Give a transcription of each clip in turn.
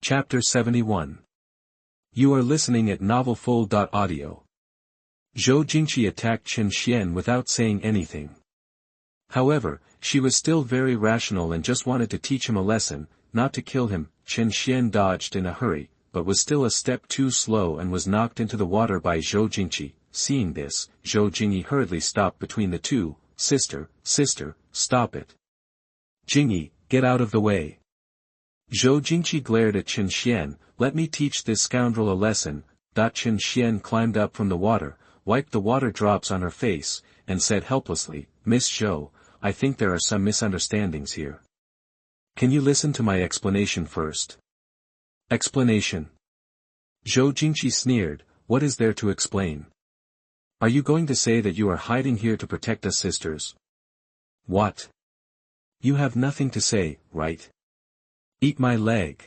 Chapter 71. You are listening at novelfull.audio. Zhou Jingqi attacked Chen Xuan without saying anything. However, she was still very rational and just wanted to teach him a lesson, not to kill him. Chen Xuan dodged in a hurry, but was still a step too slow and was knocked into the water by Zhou Jingqi. Seeing this, Zhou Jingyi hurriedly stopped between the two. Sister, stop it. Jingyi, get out of the way. Zhou Jingqi glared at Chen Xuan. Let me teach this scoundrel a lesson. Chen Xuan climbed up from the water, wiped the water drops on her face, and said helplessly, Miss Zhou, I think there are some misunderstandings here. Can you listen to my explanation first? Explanation. Zhou Jingqi sneered, what is there to explain? Are you going to say that you are hiding here to protect us sisters? What? You have nothing to say, right? Eat my leg.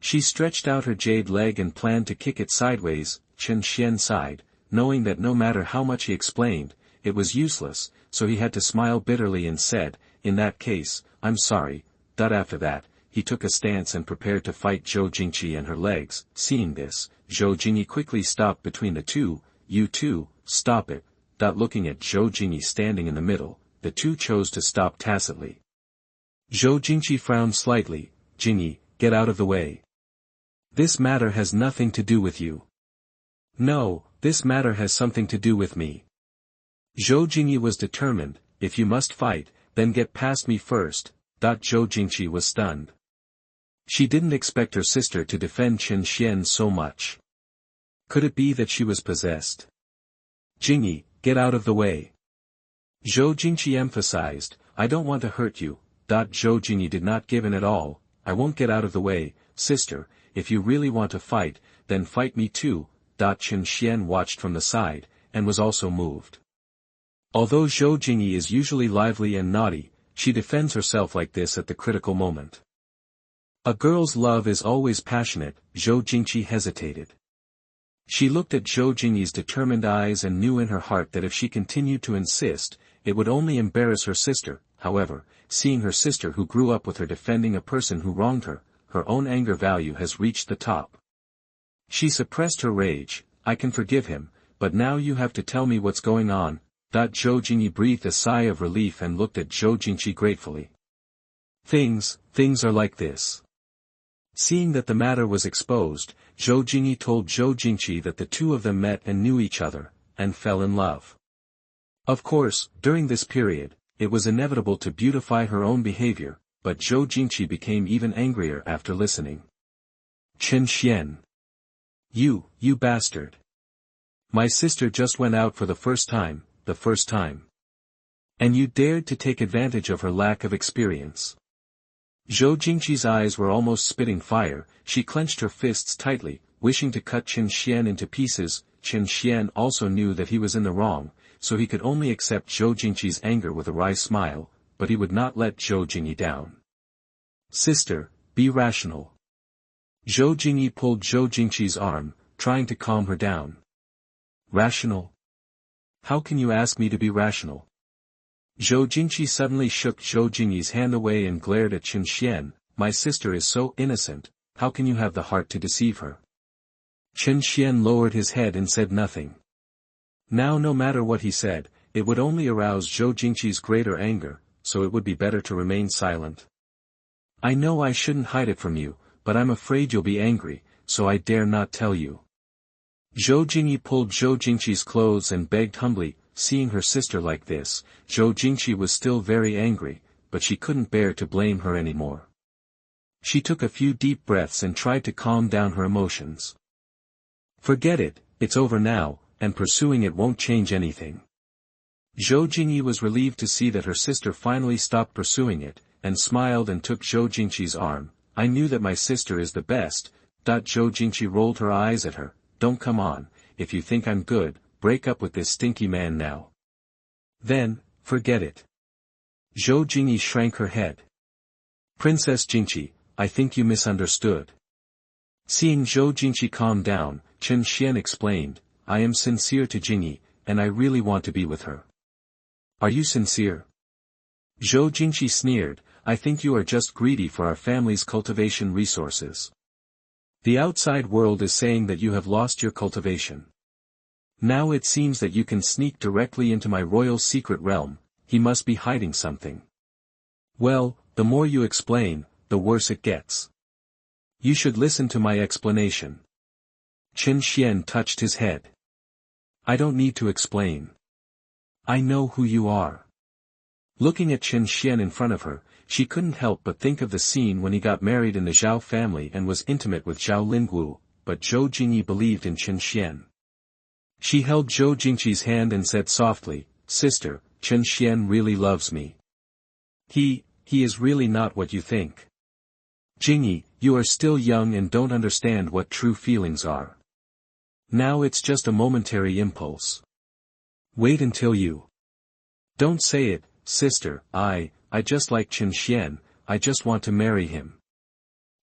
She stretched out her jade leg and planned to kick it sideways. Chen Xuan sighed, knowing that no matter how much he explained, it was useless, so he had to smile bitterly and said, in that case, I'm sorry. After that, he took a stance and prepared to fight Zhou Jingqi and her legs. Seeing this, Zhou Jingyi quickly stopped between the two. You two, stop it. Looking at Zhou Jingyi standing in the middle, the two chose to stop tacitly. Zhou Jingqi frowned slightly. Jingyi, get out of the way. This matter has nothing to do with you. No, this matter has something to do with me. Zhou Jingyi was determined. If you must fight, then get past me first. Zhou Jingqi was stunned. She didn't expect her sister to defend Chen Xuan so much. Could it be that she was possessed? Jingyi, get out of the way. Zhou Jingqi emphasized, I don't want to hurt you. Zhou Jingyi did not give in at all. I won't get out of the way, sister. If you really want to fight, then fight me too. Chen Xuan watched from the side, and was also moved. Although Zhou Jingyi is usually lively and naughty, she defends herself like this at the critical moment. A girl's love is always passionate. Zhou Jingqi hesitated. She looked at Zhou Jingyi's determined eyes and knew in her heart that if she continued to insist, it would only embarrass her sister. However, seeing her sister who grew up with her defending a person who wronged her, her own anger value has reached the top. She suppressed her rage. I can forgive him, but now you have to tell me what's going on. Zhou Jingyi breathed a sigh of relief and looked at Zhou Jingqi gratefully. Things are like this. Seeing that the matter was exposed, Zhou Jingyi told Zhou Jingqi that the two of them met and knew each other, and fell in love. Of course, during this period, it was inevitable to beautify her own behavior, but Zhou Jingqi became even angrier after listening. Chen Xuan. You bastard. My sister just went out for the first time. And you dared to take advantage of her lack of experience. Zhou Jingqi's eyes were almost spitting fire. She clenched her fists tightly, wishing to cut Chen Xuan into pieces. Chen Xuan also knew that he was in the wrong, so he could only accept Zhou Jingqi's anger with a wry smile, but he would not let Zhou Jingyi down. Sister, be rational. Zhou Jingyi pulled Zhou Jingqi's arm, trying to calm her down. Rational? How can you ask me to be rational? Zhou Jingqi suddenly shook Zhou Jingyi's hand away and glared at Chen Xuan. My sister is so innocent, how can you have the heart to deceive her? Chen Xuan lowered his head and said nothing. Now no matter what he said, it would only arouse Zhou Jingqi's greater anger, so it would be better to remain silent. I know I shouldn't hide it from you, but I'm afraid you'll be angry, so I dare not tell you. Zhou Jingyi pulled Zhou Jingqi's clothes and begged humbly. Seeing her sister like this, Zhou Jingqi was still very angry, but she couldn't bear to blame her anymore. She took a few deep breaths and tried to calm down her emotions. Forget it, it's over now, and pursuing it won't change anything. Zhou Jingyi was relieved to see that her sister finally stopped pursuing it, and smiled and took Zhou Jingqi's arm. I knew that my sister is the best. Zhou Jingqi rolled her eyes at her. Don't come on, if you think I'm good, break up with this stinky man now. Then, forget it. Zhou Jingyi shrank her head. Princess Jingqi, I think you misunderstood. Seeing Zhou Jingqi calm down, Chen Xuan explained, I am sincere to Jingyi, and I really want to be with her. Are you sincere? Zhou Jingqi sneered, I think you are just greedy for our family's cultivation resources. The outside world is saying that you have lost your cultivation. Now it seems that you can sneak directly into my royal secret realm. He must be hiding something. Well, the more you explain, the worse it gets. You should listen to my explanation. Chen Xuan touched his head. I don't need to explain. I know who you are. Looking at Chen Xuan in front of her, she couldn't help but think of the scene when he got married in the Zhao family and was intimate with Zhao Lingguo, but Zhou Jingyi believed in Chen Xuan. She held Zhou Jingqi's hand and said softly, "Sister, Chen Xuan really loves me. He is really not what you think. Jingyi, you are still young and don't understand what true feelings are. Now it's just a momentary impulse. Wait until you. Don't say it, sister, I just like Chen Xuan, I just want to marry him."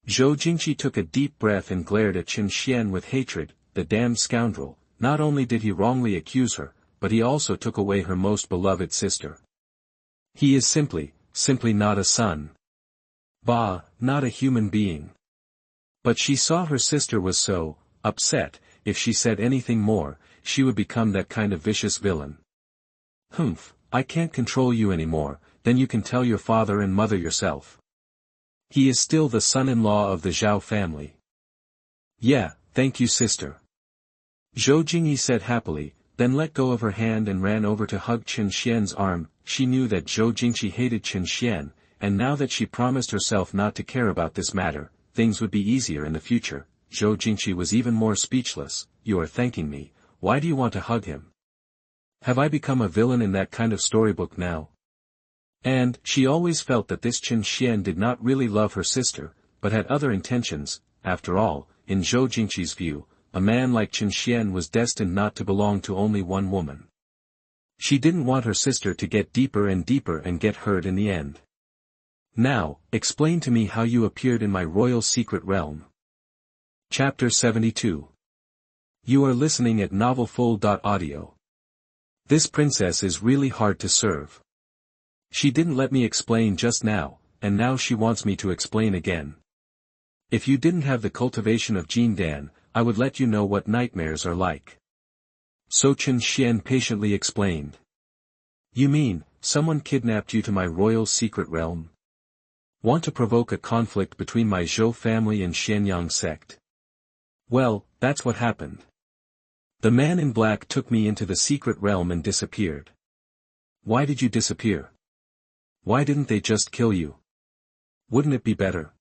Zhou Jingqi took a deep breath and glared at Chen Xuan with hatred. The damned scoundrel, not only did he wrongly accuse her, but he also took away her most beloved sister. He is simply not a son. Bah, not a human being. But she saw her sister was so upset, if she said anything more, she would become that kind of vicious villain. Humph, I can't control you anymore, then you can tell your father and mother yourself. He is still the son-in-law of the Zhao family. Yeah, thank you sister. Zhou Jingyi said happily, then let go of her hand and ran over to hug Chen Xuan's arm. She knew that Zhou Jingqi hated Chen Xuan, and now that she promised herself not to care about this matter, things would be easier in the future. Zhou Jingqi was even more speechless. You are thanking me, why do you want to hug him? Have I become a villain in that kind of storybook now? And she always felt that this Chen Xuan did not really love her sister, but had other intentions. After all, in Zhou Jingqi's view, a man like Chen Xuan was destined not to belong to only one woman. She didn't want her sister to get deeper and deeper and get hurt in the end. Now, explain to me how you appeared in my royal secret realm. Chapter 72. You are listening at novelfull.audio. This princess is really hard to serve. She didn't let me explain just now, and now she wants me to explain again. If you didn't have the cultivation of Jin Dan, I would let you know what nightmares are like. So Chen Xuan patiently explained. You mean, someone kidnapped you to my royal secret realm? Want to provoke a conflict between my Zhou family and Xianyang sect? Well, that's what happened. The man in black took me into the secret realm and disappeared. Why did you disappear? Why didn't they just kill you? Wouldn't it be better?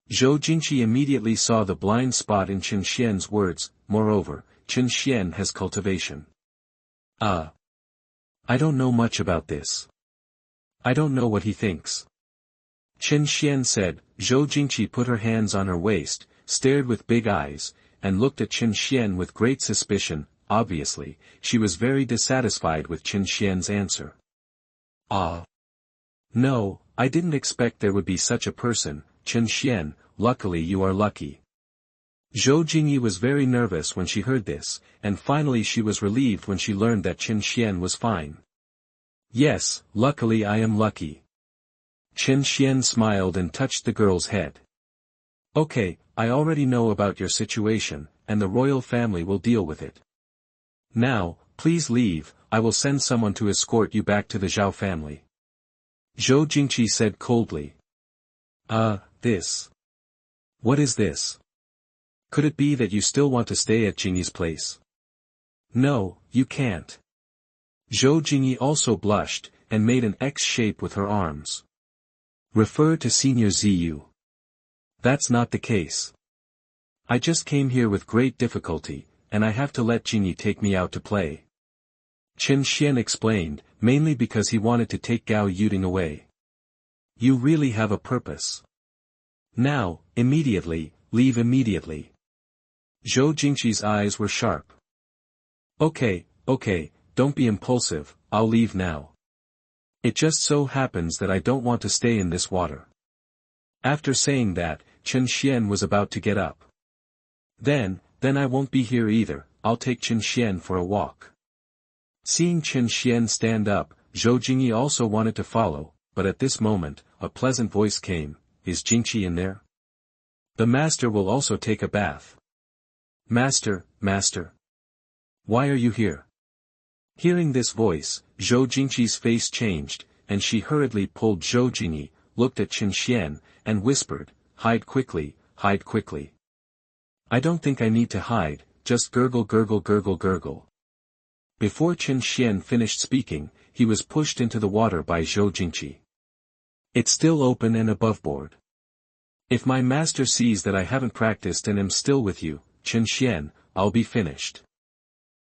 Zhou Jingqi immediately saw the blind spot in Chen Xuan's words. Moreover, Chen Xuan has cultivation. I don't know much about this. I don't know what he thinks. Chen Xuan said. Zhou Jingqi put her hands on her waist, stared with big eyes, and looked at Chen Xuan with great suspicion. Obviously, she was very dissatisfied with Chen Xuan's answer. No, I didn't expect there would be such a person, Chen Xuan, luckily you are lucky. Zhou Jingyi was very nervous when she heard this, and finally she was relieved when she learned that Chen Xuan was fine. Yes, luckily I am lucky. Chen Xuan smiled and touched the girl's head. Okay, I already know about your situation, and the royal family will deal with it. Now, please leave, I will send someone to escort you back to the Zhao family. Zhou Jingqi said coldly. This. What is this? Could it be that you still want to stay at Jingyi's place? No, you can't. Zhou Jingyi also blushed, and made an X shape with her arms. Refer to Senior Ziyu. That's not the case. I just came here with great difficulty, and I have to let Jingyi take me out to play. Chen Xuan explained, mainly because he wanted to take Gao Yuding away. You really have a purpose. Now, immediately, leave immediately. Zhou Jingqi's eyes were sharp. Okay, don't be impulsive, I'll leave now. It just so happens that I don't want to stay in this water. After saying that, Chen Xuan was about to get up. Then I won't be here either, I'll take Chen Xuan for a walk. Seeing Chen Xuan stand up, Zhou Jingyi also wanted to follow, but at this moment, a pleasant voice came. Is Jingqi in there? The master will also take a bath. Master, master. Why are you here? Hearing this voice, Zhou Jingqi's face changed, and she hurriedly pulled Zhou Jingyi, looked at Chen Xuan, and whispered, hide quickly, hide quickly. I don't think I need to hide, just gurgle gurgle gurgle gurgle. Before Chen Xuan finished speaking, he was pushed into the water by Zhou Jingqi. It's still open and aboveboard. If my master sees that I haven't practiced and am still with you, Chen Xuan, I'll be finished.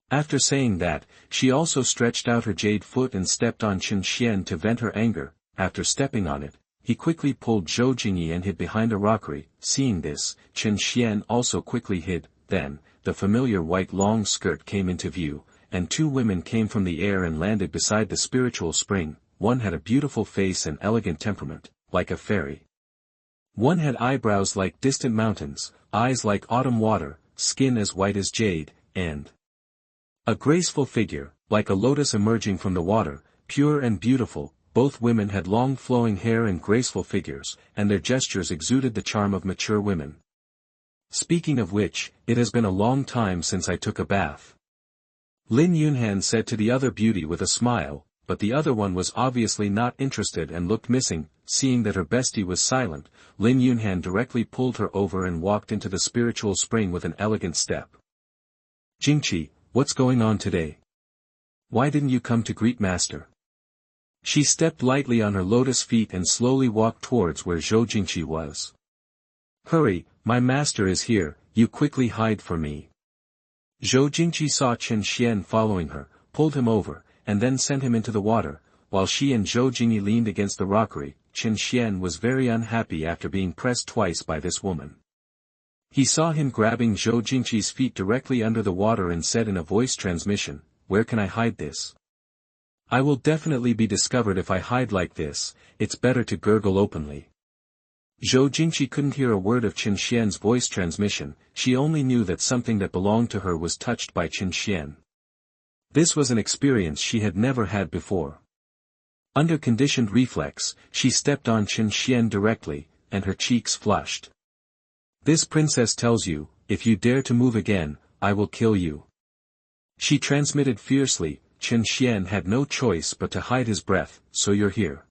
After saying that, she also stretched out her jade foot and stepped on Chen Xuan to vent her anger. After stepping on it, he quickly pulled Zhou Jingyi and hid behind a rockery. Seeing this, Chen Xuan also quickly hid. Then, the familiar white long skirt came into view, and two women came from the air and landed beside the spiritual spring. One had a beautiful face and elegant temperament, like a fairy. One had eyebrows like distant mountains, eyes like autumn water, skin as white as jade, and a graceful figure, like a lotus emerging from the water, pure and beautiful. Both women had long flowing hair and graceful figures, and their gestures exuded the charm of mature women. Speaking of which, it has been a long time since I took a bath. Lin Yunhan said to the other beauty with a smile, but the other one was obviously not interested and looked missing. Seeing that her bestie was silent, Lin Yunhan directly pulled her over and walked into the spiritual spring with an elegant step. Jingqi, what's going on today? Why didn't you come to greet master? She stepped lightly on her lotus feet and slowly walked towards where Zhou Jingqi was. Hurry, my master is here, you quickly hide for me. Zhou Jingqi saw Chen Xuan following her, pulled him over, and then sent him into the water, while she and Zhou Jingyi leaned against the rockery. Chen Xuan was very unhappy after being pressed twice by this woman. He saw him grabbing Zhou Jingqi's feet directly under the water and said in a voice transmission, where can I hide this? I will definitely be discovered if I hide like this, it's better to gurgle openly. Zhou Jingqi couldn't hear a word of Chen Xuan's voice transmission, she only knew that something that belonged to her was touched by Chen Xuan. This was an experience she had never had before. Under conditioned reflex, she stepped on Chen Xuan directly, and her cheeks flushed. This princess tells you, if you dare to move again, I will kill you. She transmitted fiercely. Chen Xuan had no choice but to hide his breath. So you're here.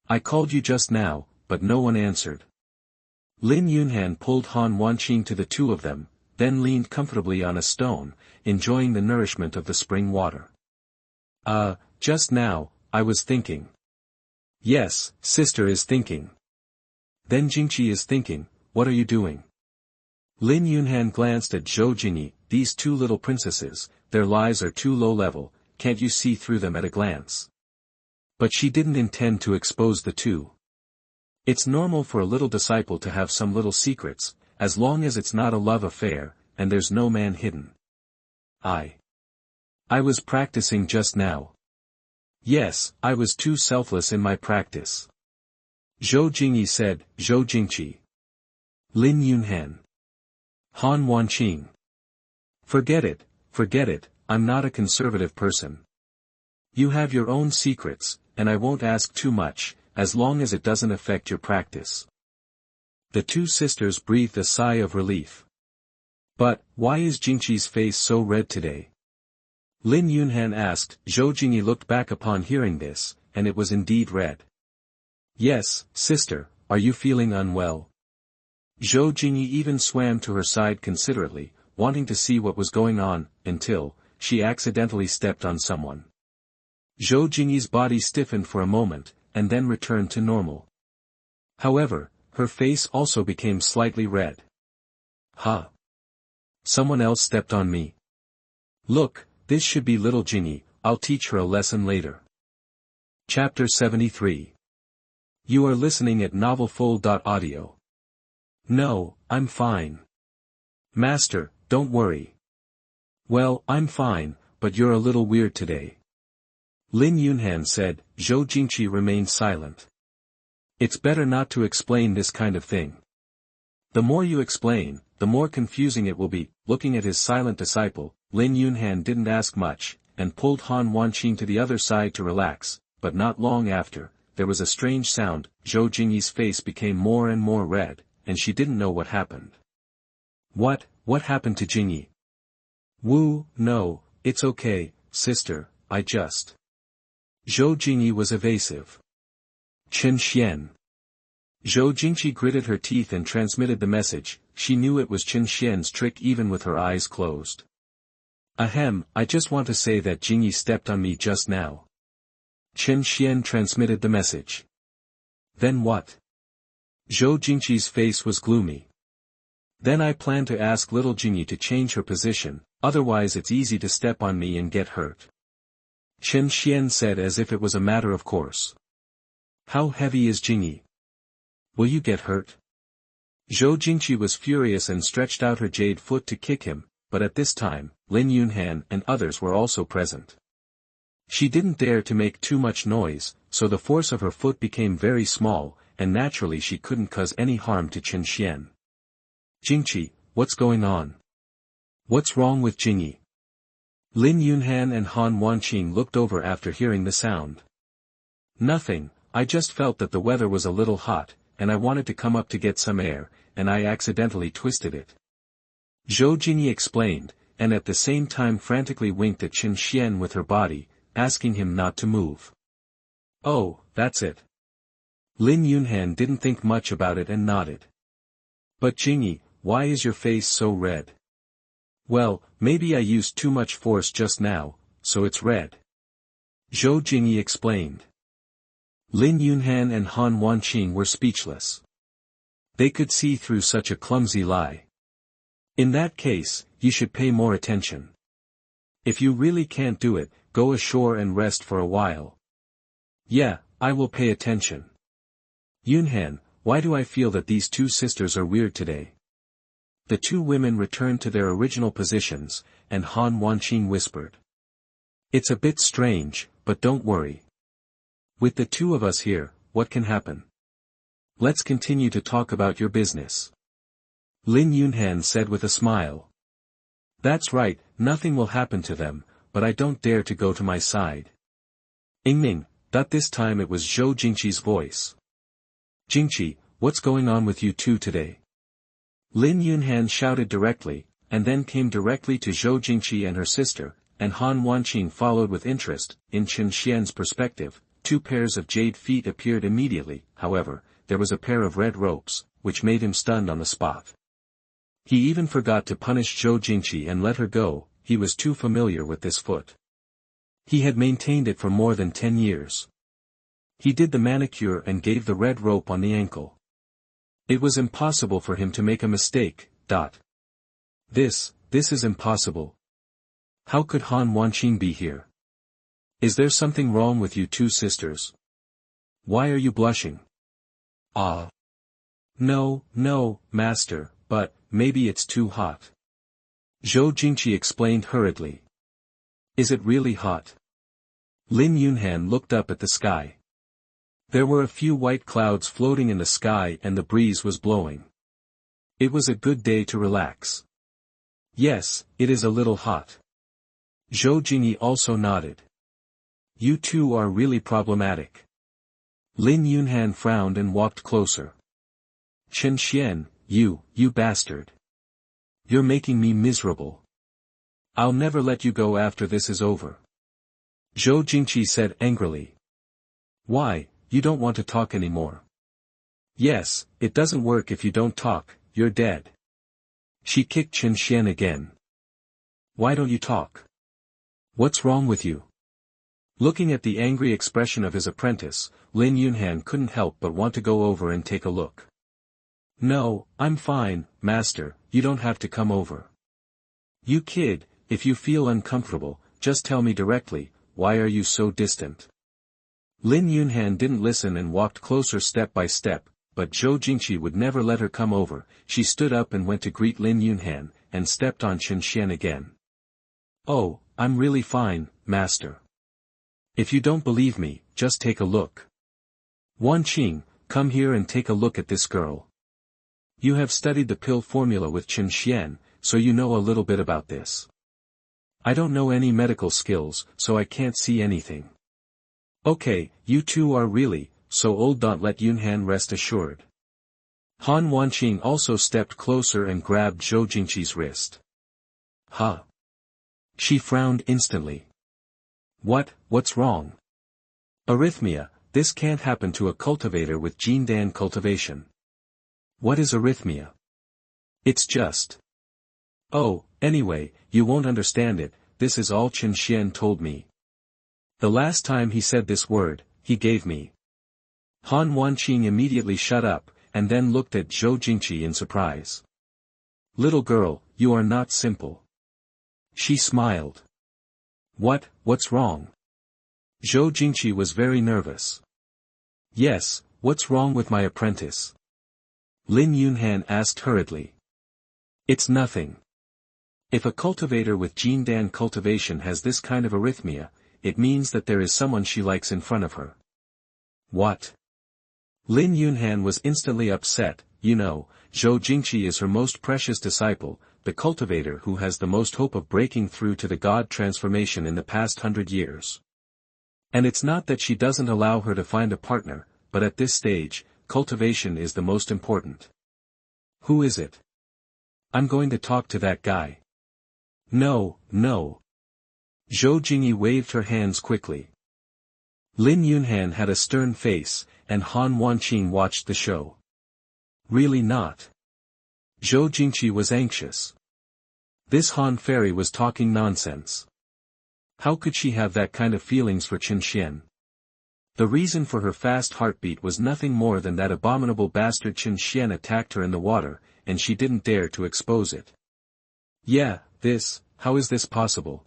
I called you just now, but no one answered. Lin Yunhan pulled Han Wanqing to the two of them, then leaned comfortably on a stone, enjoying the nourishment of the spring water. Just now, I was thinking. Yes, sister is thinking. Then Jingqi is thinking, what are you doing? Lin Yunhan glanced at Zhou Jingyi, these two little princesses, their lives are too low level, can't you see through them at a glance? But she didn't intend to expose the two. It's normal for a little disciple to have some little secrets, as long as it's not a love affair, and there's no man hidden. I was practicing just now. Yes, I was too selfless in my practice. Zhou Jingyi said, Zhou Jingqi. Lin Yunhan. Han Wanqing. Forget it, I'm not a conservative person. You have your own secrets, and I won't ask too much, as long as it doesn't affect your practice. The two sisters breathed a sigh of relief. But, why is Jingqi's face so red today? Lin Yunhan asked. Zhou Jingyi looked back upon hearing this, and it was indeed red. Yes, sister, are you feeling unwell? Zhou Jingyi even swam to her side considerately, wanting to see what was going on, until she accidentally stepped on someone. Zhou Jingyi's body stiffened for a moment, and then returned to normal. However, her face also became slightly red. Ha! Someone else stepped on me. Look, this should be little Jingyi, I'll teach her a lesson later. Chapter 73. You are listening at novelfull.audio. No, I'm fine. Master, don't worry. Well, I'm fine, but you're a little weird today. Lin Yunhan said. Zhou Jingqi remained silent. It's better not to explain this kind of thing. The more you explain, the more confusing it will be. Looking at his silent disciple, Lin Yunhan didn't ask much, and pulled Han Wanqing to the other side to relax, but not long after, there was a strange sound. Zhou Jingyi's face became more and more red, and she didn't know what happened. What happened to Jingyi? No, it's okay, sister, I just. Zhou Jingyi was evasive. Chen Xuan. Zhou Jingqi gritted her teeth and transmitted the message. She knew it was Chen Xuan's trick even with her eyes closed. Ahem, I just want to say that Jingyi stepped on me just now. Chen Xuan transmitted the message. Then what? Zhou Jingqi's face was gloomy. Then I plan to ask little Jingyi to change her position, otherwise it's easy to step on me and get hurt. Chen Xuan said as if it was a matter of course. How heavy is Jingyi? Will you get hurt? Zhou Jingqi was furious and stretched out her jade foot to kick him, but at this time, Lin Yunhan and others were also present. She didn't dare to make too much noise, so the force of her foot became very small, and naturally she couldn't cause any harm to Chen Xuan. Jingqi, what's going on? What's wrong with Jingyi? Lin Yunhan and Han Wanqing looked over after hearing the sound. Nothing, I just felt that the weather was a little hot, and I wanted to come up to get some air, and I accidentally twisted it. Zhou Jingyi explained, and at the same time frantically winked at Chen Xuan with her body, asking him not to move. Oh, that's it. Lin Yunhan didn't think much about it and nodded. But Jingyi, why is your face so red? Well, maybe I used too much force just now, so it's red. Zhou Jingyi explained. Lin Yunhan and Han Wanqing were speechless. They could see through such a clumsy lie. In that case, you should pay more attention. If you really can't do it, go ashore and rest for a while. Yeah, I will pay attention. Yunhan, why do I feel that these two sisters are weird today? The two women returned to their original positions, and Han Wanqing whispered. It's a bit strange, but don't worry. With the two of us here, what can happen? Let's continue to talk about your business. Lin Yunhan said with a smile. That's right, nothing will happen to them, but I don't dare to go to my side. Ingming, that this time it was Zhou Jingqi's voice. Jingqi, what's going on with you two today? Lin Yunhan shouted directly, and then came directly to Zhou Jingqi and her sister, and Han Wanqing followed with interest. In Chen Xuan's perspective, two pairs of jade feet appeared immediately. However, there was a pair of red ropes, which made him stunned on the spot. He even forgot to punish Zhou Jingqi and let her go, he was too familiar with this foot. He had maintained it for more than 10 years. He did the manicure and gave the red rope on the ankle. It was impossible for him to make a mistake. This is impossible. How could Han Wanqing be here? Is there something wrong with you two sisters? Why are you blushing? Ah. No, master, but, maybe it's too hot. Zhou Jingqi explained hurriedly. Is it really hot? Lin Yunhan looked up at the sky. There were a few white clouds floating in the sky and the breeze was blowing. It was a good day to relax. Yes, it is a little hot. Zhou Jingyi also nodded. You two are really problematic. Lin Yunhan frowned and walked closer. Chen Xuan, you bastard. You're making me miserable. I'll never let you go after this is over. Zhou Jingqi said angrily. Why, you don't want to talk anymore? Yes, it doesn't work if you don't talk, you're dead. She kicked Chen Xuan again. Why don't you talk? What's wrong with you? Looking at the angry expression of his apprentice, Lin Yunhan couldn't help but want to go over and take a look. No, I'm fine, master, you don't have to come over. You kid, if you feel uncomfortable, just tell me directly, why are you so distant? Lin Yunhan didn't listen and walked closer step by step, but Zhou Jingqi would never let her come over. She stood up and went to greet Lin Yunhan, and stepped on Chen Xuan again. Oh, I'm really fine, master. If you don't believe me, just take a look. Wanqing, come here and take a look at this girl. You have studied the pill formula with Chen Xuan, so you know a little bit about this. I don't know any medical skills, so I can't see anything. Okay, you two are really, so old. Let Yunhan rest assured. Han Wanqing also stepped closer and grabbed Zhou Jingqi's wrist. Huh? She frowned instantly. What's wrong? Arrhythmia, this can't happen to a cultivator with Jindan cultivation. What is arrhythmia? It's just. Oh, anyway, you won't understand it, this is all Chen Xuan told me. The last time he said this word, he gave me. Han Wanqing immediately shut up, and then looked at Zhou Jingqi in surprise. Little girl, you are not simple. She smiled. What's wrong? Zhou Jingqi was very nervous. Yes, what's wrong with my apprentice? Lin Yunhan asked hurriedly. It's nothing. If a cultivator with Jindan cultivation has this kind of arrhythmia, it means that there is someone she likes in front of her. What? Lin Yunhan was instantly upset. You know, Zhou Jingqi is her most precious disciple, the cultivator who has the most hope of breaking through to the god transformation in the past 100 years. And it's not that she doesn't allow her to find a partner, but at this stage, cultivation is the most important. Who is it? I'm going to talk to that guy. No. Zhou Jingyi waved her hands quickly. Lin Yunhan had a stern face, and Han Wanqing watched the show. Really not. Zhou Jingqi was anxious. This Han fairy was talking nonsense. How could she have that kind of feelings for Chen Xuan? The reason for her fast heartbeat was nothing more than that abominable bastard Chen Xuan attacked her in the water, and she didn't dare to expose it. Yeah, how is this possible?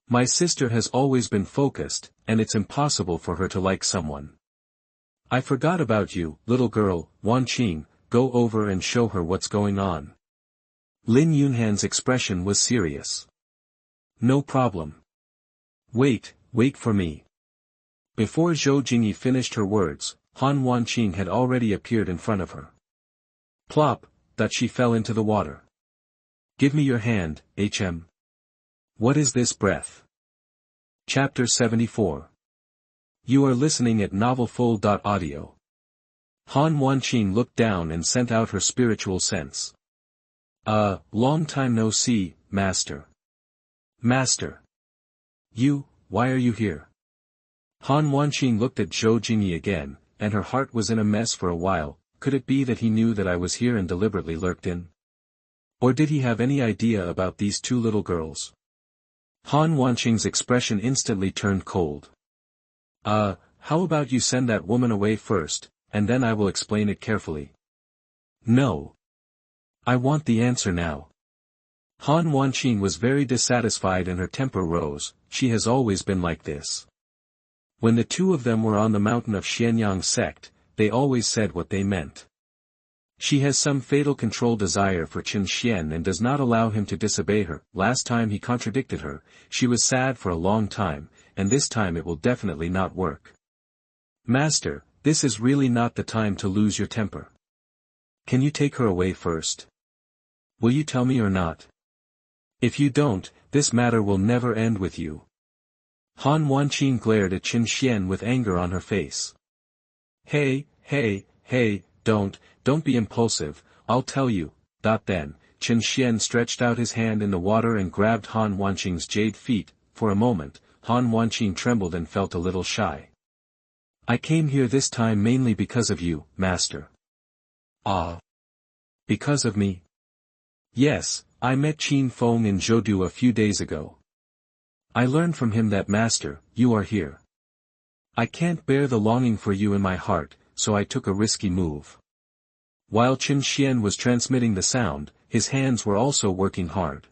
My sister has always been focused, and it's impossible for her to like someone. I forgot about you, little girl, Wanqing, go over and show her what's going on. Lin Yunhan's expression was serious. No problem. Wait for me. Before Zhou Jingyi finished her words, Han Wanqing had already appeared in front of her. Plop, that she fell into the water. Give me your hand, HM. What is this breath? Chapter 74. You are listening at novelfull.audio. Han Wanqing looked down and sent out her spiritual sense. Long time no see, Master. Master. Why are you here? Han Wanqing looked at Zhou Jingyi again, and her heart was in a mess for a while. Could it be that he knew that I was here and deliberately lurked in? Or did he have any idea about these two little girls? Han Wanqing's expression instantly turned cold. How about you send that woman away first, and then I will explain it carefully. No. I want the answer now. Han Wanqing was very dissatisfied and her temper rose. She has always been like this. When the two of them were on the mountain of Xianyang sect, they always said what they meant. She has some fatal control desire for Chen Xuan and does not allow him to disobey her. Last time he contradicted her, she was sad for a long time, and this time it will definitely not work. Master, this is really not the time to lose your temper. Can you take her away first? Will you tell me or not? If you don't, this matter will never end with you. Han Wanqing glared at Chen Xuan with anger on her face. Hey, don't be impulsive, I'll tell you. Then, Chen Xuan stretched out his hand in the water and grabbed Han Wanqing's jade feet. For a moment, Han Wanqing trembled and felt a little shy. I came here this time mainly because of you, Master. Because of me? Yes, I met Qin Feng in Zhoudu a few days ago. I learned from him that Master, you are here. I can't bear the longing for you in my heart, so I took a risky move. While Chen Xuan was transmitting the sound, his hands were also working hard.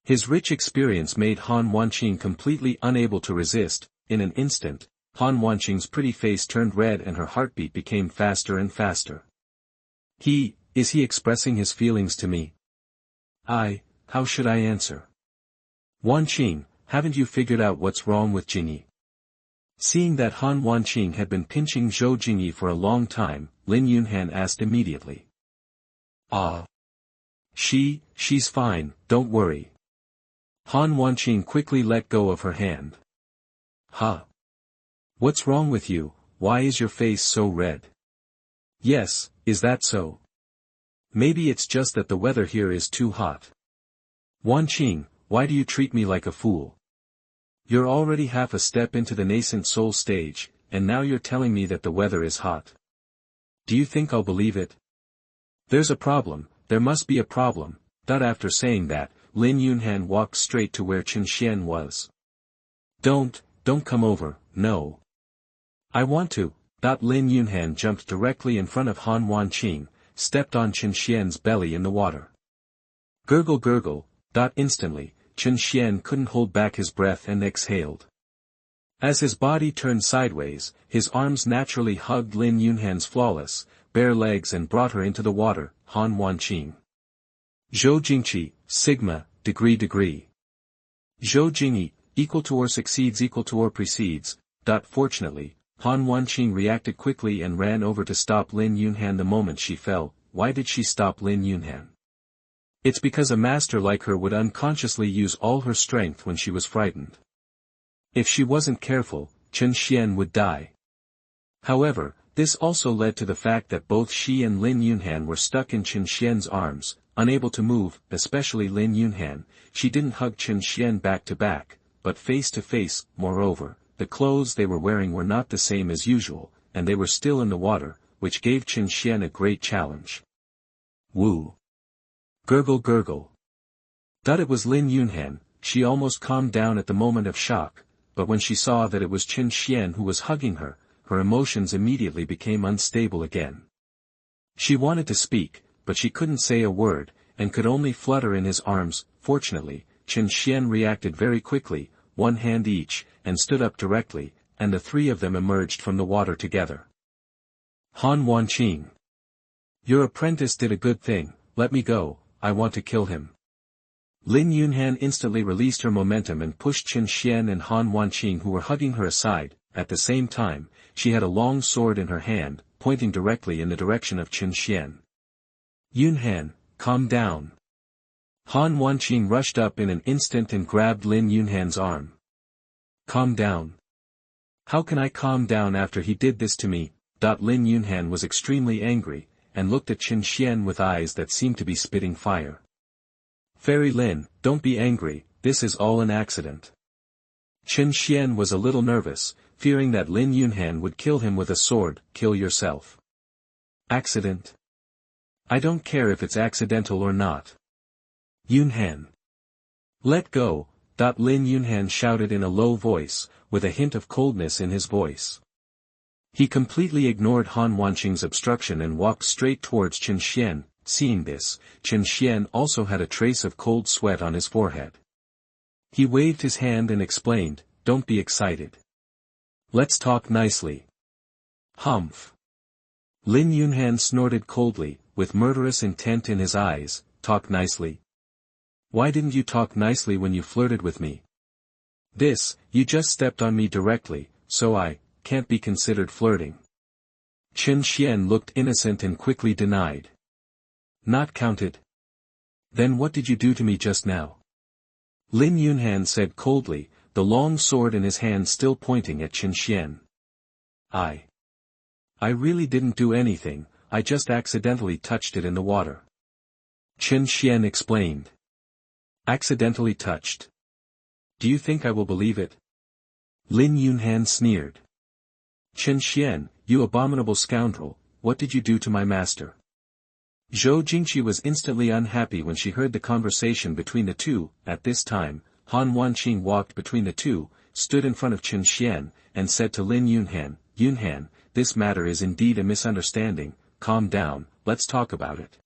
His rich experience made Han Wanqing completely unable to resist. In an instant, Han Wanqing's pretty face turned red and her heartbeat became faster and faster. Is he expressing his feelings to me? How should I answer? Wanqing, haven't you figured out what's wrong with Jingyi? Seeing that Han Wanqing had been pinching Zhou Jingyi for a long time, Lin Yunhan asked immediately. She's fine, don't worry. Han Wanqing quickly let go of her hand. What's wrong with you, why is your face so red? Yes, is that so? Maybe it's just that the weather here is too hot. Wanqing, why do you treat me like a fool? You're already half a step into the nascent soul stage, and now you're telling me that the weather is hot. Do you think I'll believe it? There's a problem, there must be a problem. After saying that, Lin Yunhan walked straight to where Chen Xuan was. Don't come over, no. I want to. Lin Yunhan jumped directly in front of Han Wanqing, stepped on Chen Xuan's belly in the water. Gurgle gurgle. Instantly, Chen Xuan couldn't hold back his breath and exhaled. As his body turned sideways, his arms naturally hugged Lin Yunhan's flawless, bare legs and brought her into the water. Han Wanqing. Zhou Jingqi, sigma, degree. Zhou Jingyi, equal to or succeeds equal to or precedes. Fortunately, Han Wanqing reacted quickly and ran over to stop Lin Yunhan the moment she fell. Why did she stop Lin Yunhan? It's because a master like her would unconsciously use all her strength when she was frightened. If she wasn't careful, Chen Xuan would die. However, this also led to the fact that both she and Lin Yunhan were stuck in Chen Xuan's arms, unable to move, especially Lin Yunhan. She didn't hug Chen Xuan back to back, but face to face. Moreover, the clothes they were wearing were not the same as usual, and they were still in the water, which gave Chen Xuan a great challenge. Woo! Gurgle gurgle. It was Lin Yunhan. She almost calmed down at the moment of shock, but when she saw that it was Chen Xuan who was hugging her, her emotions immediately became unstable again. She wanted to speak, but she couldn't say a word, and could only flutter in his arms. Fortunately, Chen Xuan reacted very quickly, one hand each, and stood up directly, and the three of them emerged from the water together. Han Wanqing. Your apprentice did a good thing, let me go, I want to kill him. Lin Yunhan instantly released her momentum and pushed Chen Xuan and Han Wanqing who were hugging her aside. At the same time, she had a long sword in her hand, pointing directly in the direction of Chen Xuan. Yunhan, calm down. Han Wanqing rushed up in an instant and grabbed Lin Yunhan's arm. Calm down. How can I calm down after he did this to me? Lin Yunhan was extremely angry, and looked at Chen Xuan with eyes that seemed to be spitting fire. Fairy Lin, don't be angry, this is all an accident. Chen Xuan was a little nervous, fearing that Lin Yunhan would kill him with a sword. Kill yourself. Accident? I don't care if it's accidental or not. Yunhan. Let go. Lin Yunhan shouted in a low voice, with a hint of coldness in his voice. He completely ignored Han Wanqing's obstruction and walked straight towards Chen Xuan. Seeing this, Chen Xuan also had a trace of cold sweat on his forehead. He waved his hand and explained, don't be excited. Let's talk nicely. Humph. Lin Yunhan snorted coldly, with murderous intent in his eyes. Talk nicely? Why didn't you talk nicely when you flirted with me? You just stepped on me directly, so I can't be considered flirting. Chen Xuan looked innocent and quickly denied. Not counted? Then what did you do to me just now? Lin Yunhan said coldly, the long sword in his hand still pointing at Chen Xuan. I really didn't do anything, I just accidentally touched it in the water. Chen Xuan explained. Accidentally touched? Do you think I will believe it? Lin Yunhan sneered. Chen Xuan, you abominable scoundrel, what did you do to my master? Zhou Jingqi was instantly unhappy when she heard the conversation between the two. At this time, Han Wanqing walked between the two, stood in front of Chen Xuan, and said to Lin Yunhan, Yunhan, this matter is indeed a misunderstanding, calm down, let's talk about it.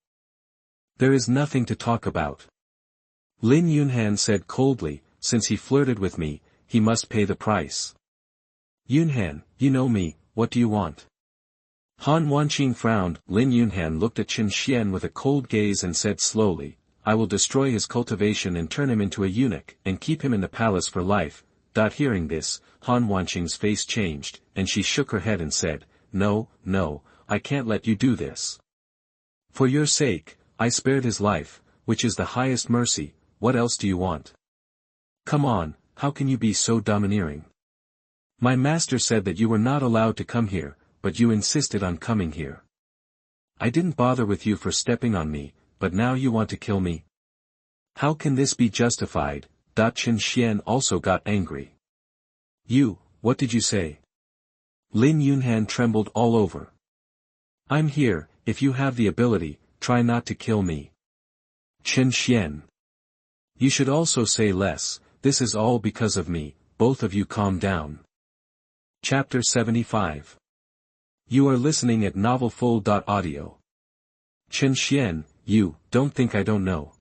There is nothing to talk about. Lin Yunhan said coldly, since he flirted with me, he must pay the price. Yunhan, you know me, what do you want? Han Wanqing frowned. Lin Yunhan looked at Chen Xuan with a cold gaze and said slowly, I will destroy his cultivation and turn him into a eunuch, and keep him in the palace for life. Hearing this, Han Wanqing's face changed, and she shook her head and said, No, I can't let you do this. For your sake, I spared his life, which is the highest mercy. What else do you want? Come on, how can you be so domineering? My master said that you were not allowed to come here, but you insisted on coming here. I didn't bother with you for stepping on me, but now you want to kill me? How can this be justified? Chen Xuan also got angry. What did you say? Lin Yunhan trembled all over. I'm here, if you have the ability, try not to kill me. Chen Xuan. You should also say less, this is all because of me, both of you calm down. Chapter 75. You are listening at novelfull.audio. Chen Xuan, you don't think I don't know.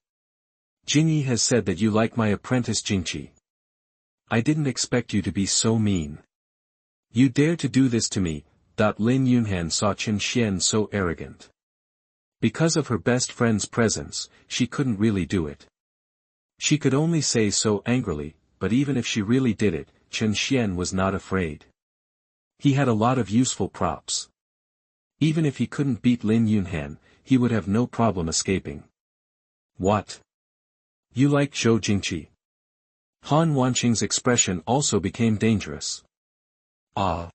Jingyi has said that you like my apprentice Jingqi. I didn't expect you to be so mean. You dare to do this to me. Lin Yunhan saw Chen Xuan so arrogant. Because of her best friend's presence, she couldn't really do it. She could only say so angrily, but even if she really did it, Chen Xuan was not afraid. He had a lot of useful props. Even if he couldn't beat Lin Yunhan, he would have no problem escaping. What? You like Zhou Jingqi? Han Wanqing's expression also became dangerous. Ah.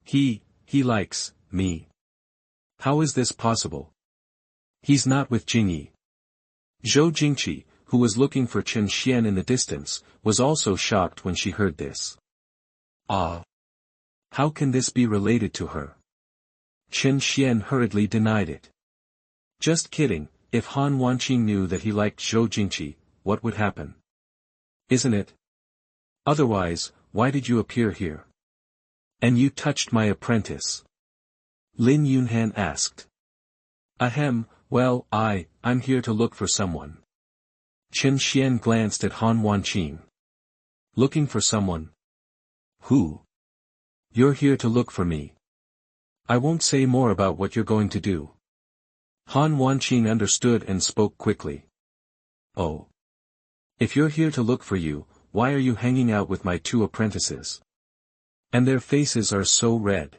He likes me. How is this possible? He's not with Jingyi. Zhou Jingqi, who was looking for Chen Xuan in the distance, was also shocked when she heard this. Ah. How can this be related to her? Chen Xuan hurriedly denied it. Just kidding, if Han Wanqing knew that he liked Zhou Jingqi, what would happen? Isn't it? Otherwise, why did you appear here? And you touched my apprentice? Lin Yunhan asked. Ahem, well, I'm here to look for someone. Chen Xuan glanced at Han Wanqing. Looking for someone? Who? You're here to look for me. I won't say more about what you're going to do. Han Wanqing understood and spoke quickly. Oh. If you're here to look for you, why are you hanging out with my two apprentices? And their faces are so red.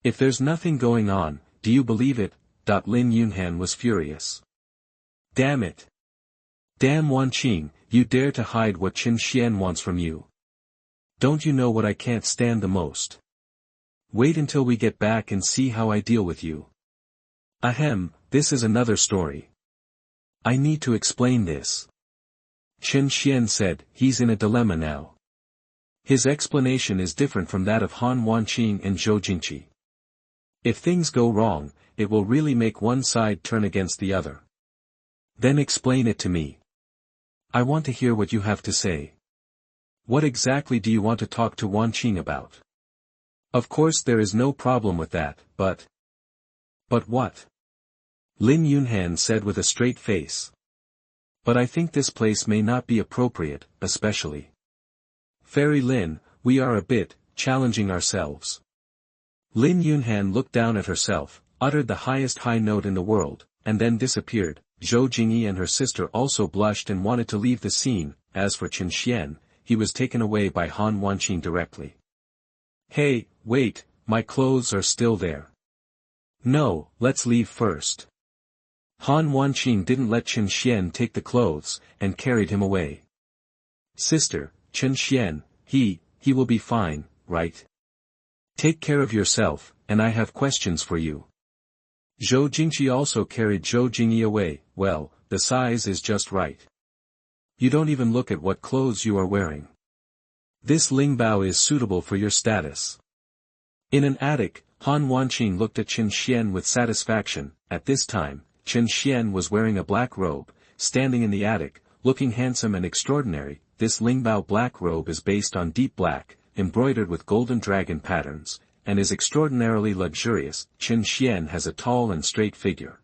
If there's nothing going on, do you believe it? Lin Yunhan was furious. Damn it. Damn Wanqing, you dare to hide what Chen Xuan wants from you. Don't you know what I can't stand the most? Wait until we get back and see how I deal with you. Ahem, this is another story. I need to explain this. Chen Xuan said, he's in a dilemma now. His explanation is different from that of Han Wanqing and Zhou Jingqi. If things go wrong, it will really make one side turn against the other. Then explain it to me. I want to hear what you have to say. What exactly do you want to talk to Wanqing about? Of course there is no problem with that, but... But what? Lin Yunhan said with a straight face. But I think this place may not be appropriate, especially. Fairy Lin, we are a bit, challenging ourselves. Lin Yunhan looked down at herself, uttered the highest high note in the world, and then disappeared. Zhou Jingyi and her sister also blushed and wanted to leave the scene. As for Chen Xuan, he was taken away by Han Wanqing directly. Hey, wait, my clothes are still there. No, let's leave first. Han Wanqing didn't let Chen Xuan take the clothes, and carried him away. Sister, Chen Xuan, he will be fine, right? Take care of yourself, and I have questions for you. Zhou Jingqi also carried Zhou Jingyi away. Well, the size is just right. You don't even look at what clothes you are wearing. This lingbao is suitable for your status. In an attic, Han Wanqing looked at Chen Xuan with satisfaction. At this time, Chen Xuan was wearing a black robe, standing in the attic, looking handsome and extraordinary. This lingbao black robe is based on deep black, embroidered with golden dragon patterns, and is extraordinarily luxurious. Chen Xuan has a tall and straight figure.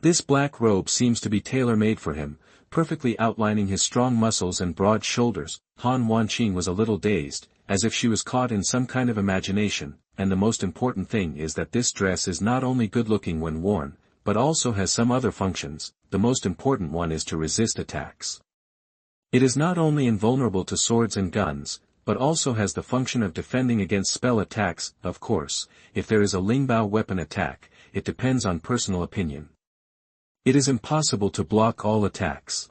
This black robe seems to be tailor-made for him, perfectly outlining his strong muscles and broad shoulders. Han Wanqing was a little dazed, as if she was caught in some kind of imagination, and the most important thing is that this dress is not only good-looking when worn, but also has some other functions. The most important one is to resist attacks. It is not only invulnerable to swords and guns, but also has the function of defending against spell attacks. Of course, if there is a lingbao weapon attack, it depends on personal opinion. It is impossible to block all attacks.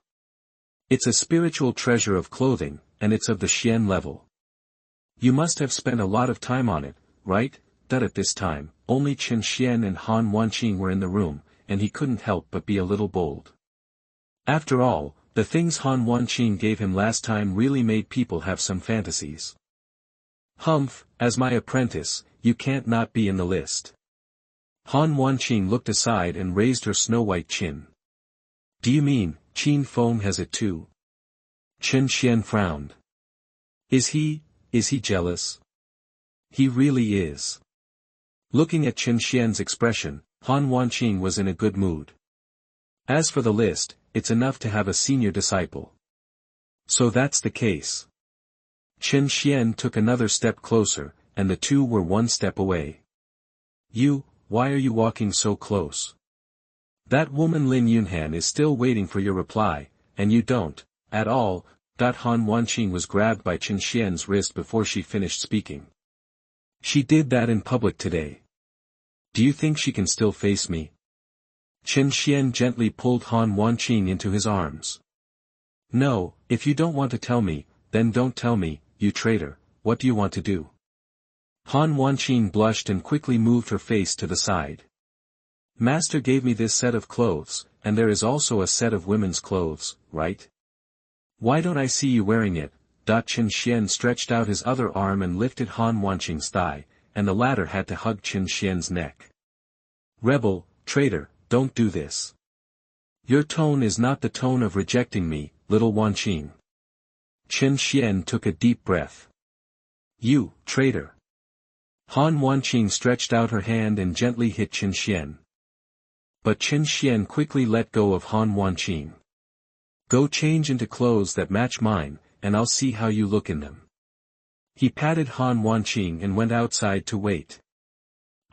It's a spiritual treasure of clothing, and it's of the Xian level. You must have spent a lot of time on it, right? That at this time, only Chen Xuan and Han Wanqing were in the room, and he couldn't help but be a little bold. After all, the things Han Wanqing gave him last time really made people have some fantasies. Humph, as my apprentice, you can't not be in the list. Han Wanqing looked aside and raised her snow-white chin. Do you mean, Qin Feng has it too? Chen Xuan frowned. Is he jealous? He really is. Looking at Chen Xuan's expression, Han Wanqing was in a good mood. As for the list, it's enough to have a senior disciple. So that's the case. Chen Xuan took another step closer, and the two were one step away. Why are you walking so close? That woman Lin Yunhan is still waiting for your reply, and you don't, at all. Han Wanqing was grabbed by Chen Xuan's wrist before she finished speaking. She did that in public today. Do you think she can still face me? Chen Xuan gently pulled Han Wanqing into his arms. No, if you don't want to tell me, then don't tell me, you traitor. What do you want to do? Han Wanqing blushed and quickly moved her face to the side. Master gave me this set of clothes, and there is also a set of women's clothes, right? Why don't I see you wearing it? Chen Xuan stretched out his other arm and lifted Han Wanqing's thigh, and the latter had to hug Chen Xuan's neck. Rebel, traitor, don't do this. Your tone is not the tone of rejecting me, little Wanqing. Chen Xuan took a deep breath. You, traitor. Han Wanqing stretched out her hand and gently hit Chen Xuan. But Chen Xuan quickly let go of Han Wanqing. Go change into clothes that match mine, and I'll see how you look in them. He patted Han Wanqing and went outside to wait.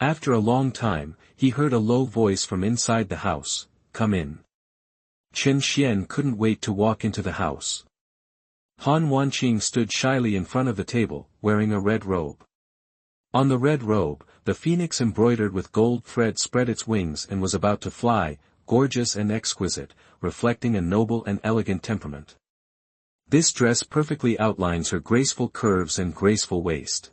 After a long time, he heard a low voice from inside the house, come in. Chen Xuan couldn't wait to walk into the house. Han Wanqing stood shyly in front of the table, wearing a red robe. On the red robe, the phoenix embroidered with gold thread spread its wings and was about to fly, gorgeous and exquisite, reflecting a noble and elegant temperament. This dress perfectly outlines her graceful curves and graceful waist.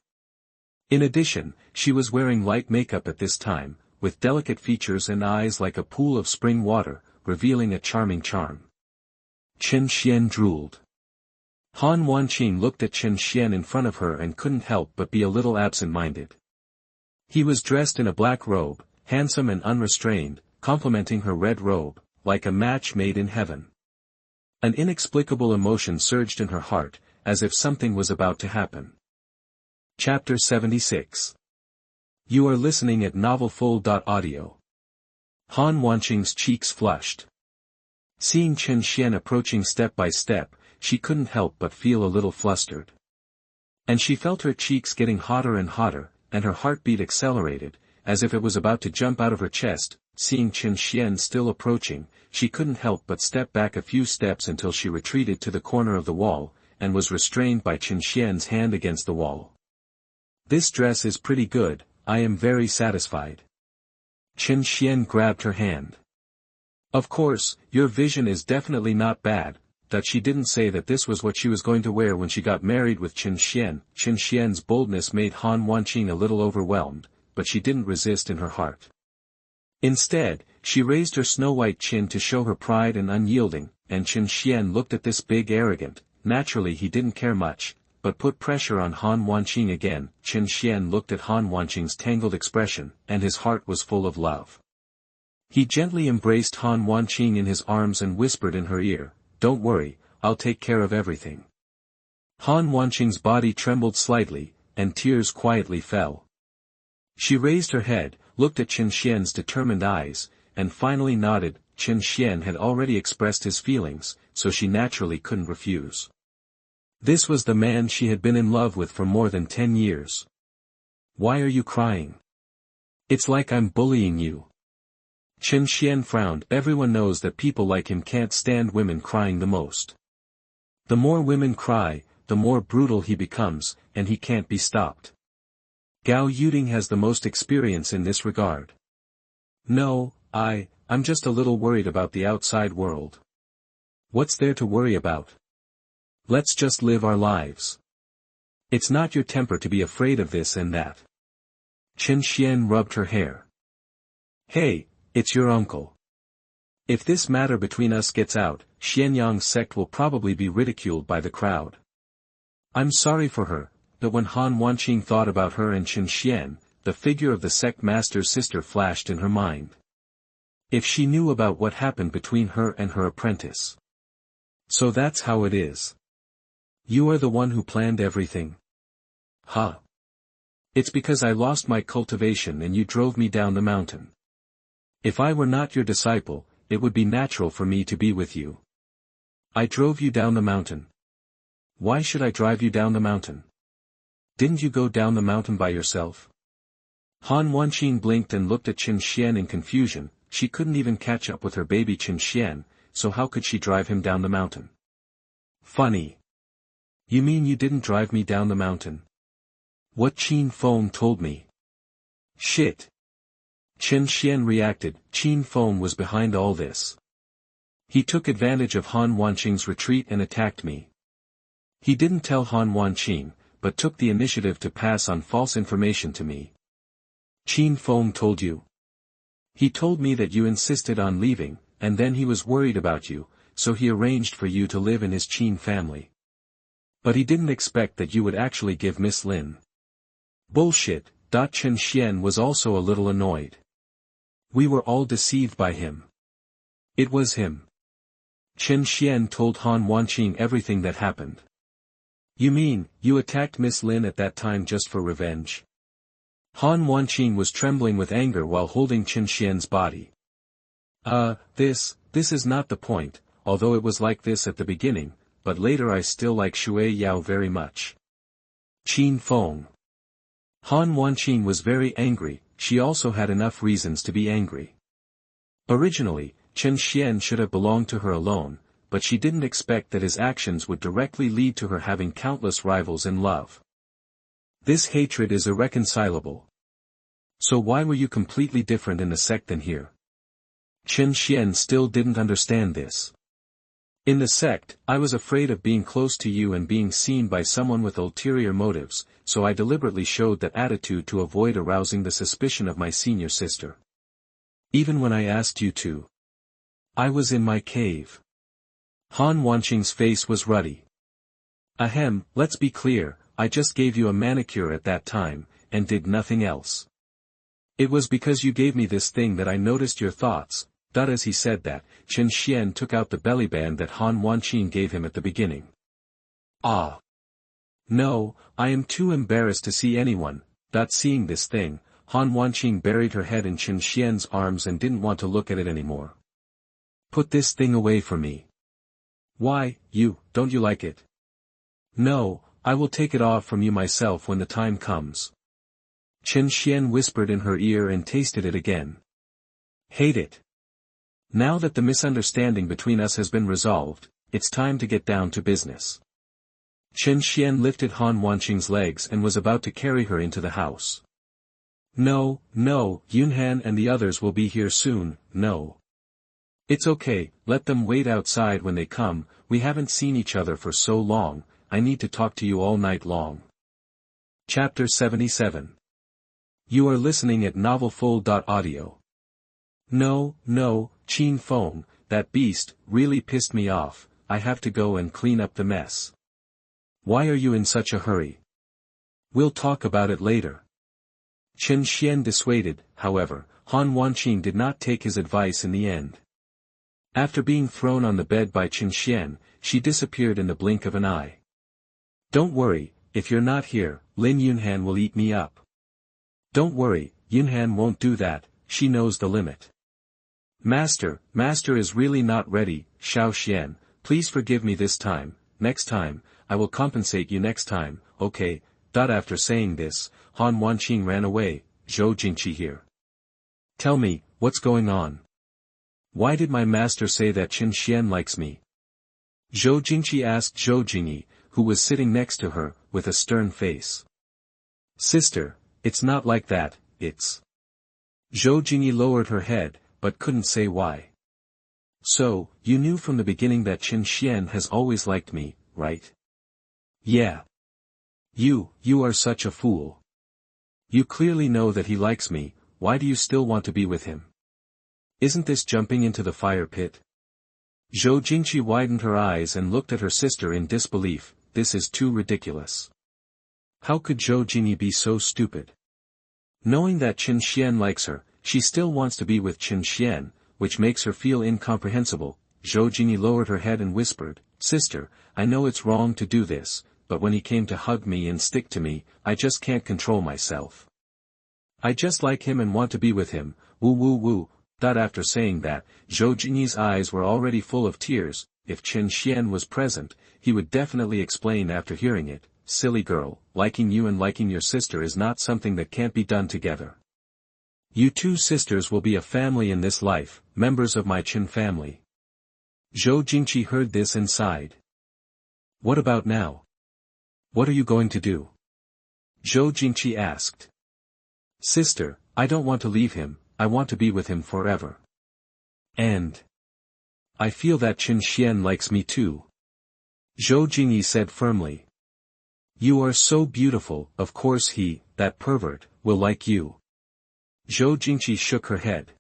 In addition, she was wearing light makeup at this time, with delicate features and eyes like a pool of spring water, revealing a charming charm. Chen Xuan drooled. Han Wanqing looked at Chen Xuan in front of her and couldn't help but be a little absent-minded. He was dressed in a black robe, handsome and unrestrained, complementing her red robe, like a match made in heaven. An inexplicable emotion surged in her heart, as if something was about to happen. Chapter 76. You are listening at novelfull.audio. Han Wanqing's cheeks flushed. Seeing Chen Xuan approaching step by step, she couldn't help but feel a little flustered. And she felt her cheeks getting hotter and hotter, and her heartbeat accelerated, as if it was about to jump out of her chest. Seeing Chen Xuan still approaching, she couldn't help but step back a few steps until she retreated to the corner of the wall, and was restrained by Chen Xuan's hand against the wall. This dress is pretty good, I am very satisfied. Chen Xuan grabbed her hand. Of course, your vision is definitely not bad. That she didn't say that this was what she was going to wear when she got married with Chen Xuan. Chen Xuan's boldness made Han Wanqing a little overwhelmed, but she didn't resist in her heart. Instead, she raised her snow-white chin to show her pride and unyielding, and Chen Xuan looked at this big arrogant. Naturally he didn't care much, but put pressure on Han Wanqing again. Chen Xuan looked at Han Wanqing's tangled expression, and his heart was full of love. He gently embraced Han Wanqing in his arms and whispered in her ear, don't worry, I'll take care of everything. Han Wanqing's body trembled slightly, and tears quietly fell. She raised her head, looked at Chen Xuan's determined eyes, and finally nodded. Chen Xuan had already expressed his feelings, so she naturally couldn't refuse. This was the man she had been in love with for more than 10 years. Why are you crying? It's like I'm bullying you. Chen Xuan frowned. Everyone knows that people like him can't stand women crying the most. The more women cry, the more brutal he becomes, and he can't be stopped. Gao Yuding has the most experience in this regard. No, I'm just a little worried about the outside world. What's there to worry about? Let's just live our lives. It's not your temper to be afraid of this and that. Chen Xuan rubbed her hair. Hey, it's your uncle. If this matter between us gets out, Xianyang's sect will probably be ridiculed by the crowd. I'm sorry for her, but when Han Wanqing thought about her and Chen Xuan, the figure of the sect master's sister flashed in her mind. If she knew about what happened between her and her apprentice. So that's how it is. You are the one who planned everything? Huh. It's because I lost my cultivation and you drove me down the mountain. If I were not your disciple, it would be natural for me to be with you. I drove you down the mountain. Why should I drive you down the mountain? Didn't you go down the mountain by yourself? Han Wanqing blinked and looked at Chen Xuan in confusion. She couldn't even catch up with her baby Chen Xuan, so how could she drive him down the mountain? Funny. You mean you didn't drive me down the mountain? What Qin Feng told me. Shit. Chen Xuan reacted. Qin Feng was behind all this. He took advantage of Han Wanqing's retreat and attacked me. He didn't tell Han Wanqing, but took the initiative to pass on false information to me. Qin Feng told you? He told me that you insisted on leaving, and then he was worried about you, so he arranged for you to live in his Qin family. But he didn't expect that you would actually give Miss Lin. Bullshit. Chen Xuan was also a little annoyed. We were all deceived by him. It was him. Chen Xuan told Han Wanqing everything that happened. You mean, you attacked Miss Lin at that time just for revenge? Han Wanqing was trembling with anger while holding Chen Xuan's body. This is not the point, although it was like this at the beginning, but later I still like Shui Yao very much. Qin Feng. Han Wanqing was very angry. She also had enough reasons to be angry. Originally, Chen Xuan should have belonged to her alone, but she didn't expect that his actions would directly lead to her having countless rivals in love. This hatred is irreconcilable. So why were you completely different in the sect than here? Chen Xuan still didn't understand this. In the sect, I was afraid of being close to you and being seen by someone with ulterior motives, so I deliberately showed that attitude to avoid arousing the suspicion of my senior sister. Even when I asked you to. I was in my cave. Han Wanqing's face was ruddy. Ahem, let's be clear, I just gave you a manicure at that time, and did nothing else. It was because you gave me this thing that I noticed your thoughts. As he said that, Chen Xuan took out the bellyband that Han Wanqing gave him at the beginning. Ah. No, I am too embarrassed to see anyone. Seeing this thing, Han Wanqing buried her head in Chen Xuan's arms and didn't want to look at it anymore. Put this thing away from me. Why, don't you like it? No, I will take it off from you myself when the time comes. Chen Xuan whispered in her ear and tasted it again. Hate it. Now that the misunderstanding between us has been resolved, it's time to get down to business. Chen Xuan lifted Han Wanqing's legs and was about to carry her into the house. No, Yunhan and the others will be here soon, no. It's okay, let them wait outside when they come, we haven't seen each other for so long, I need to talk to you all night long. Chapter 77. You are listening at novelfull.audio. No, Qin Feng, that beast, really pissed me off, I have to go and clean up the mess. Why are you in such a hurry? We'll talk about it later. Chen Xuan dissuaded, however, Han Wanqing did not take his advice in the end. After being thrown on the bed by Chen Xuan, she disappeared in the blink of an eye. Don't worry, if you're not here, Lin Yunhan will eat me up. Don't worry, Yunhan won't do that, she knows the limit. Master is really not ready, Xiao Xian, please forgive me this time, next time, I will compensate you next time, okay. After saying this, Han Wanqing ran away. Zhou Jingqi here. Tell me, what's going on? Why did my master say that Chen Xuan likes me? Zhou Jingqi asked Zhou Jingyi, who was sitting next to her, with a stern face. Sister, it's not like that, it's... Zhou Jingyi lowered her head, but couldn't say why. So, you knew from the beginning that Chen Xuan has always liked me, right? Yeah. You are such a fool. You clearly know that he likes me, why do you still want to be with him? Isn't this jumping into the fire pit? Zhou Jingqi widened her eyes and looked at her sister in disbelief. This is too ridiculous. How could Zhou Jingyi be so stupid? Knowing that Chen Xuan likes her, she still wants to be with Chen Xuan, which makes her feel incomprehensible. Zhou Jingyi lowered her head and whispered, "Sister, I know it's wrong to do this, but when he came to hug me and stick to me, I just can't control myself. I just like him and want to be with him, woo woo woo." After saying that, Zhou Jingyi's eyes were already full of tears. If Chen Xuan was present, he would definitely explain after hearing it, "Silly girl, liking you and liking your sister is not something that can't be done together. You two sisters will be a family in this life, members of my Chen family." Zhou Jingqi heard this and sighed. "What about now? What are you going to do?" Zhou Jingqi asked. "Sister, I don't want to leave him, I want to be with him forever. And I feel that Chen Xuan likes me too," Zhou Jingyi said firmly. "You are so beautiful, of course he, that pervert, will like you." Zhou Jingqi shook her head.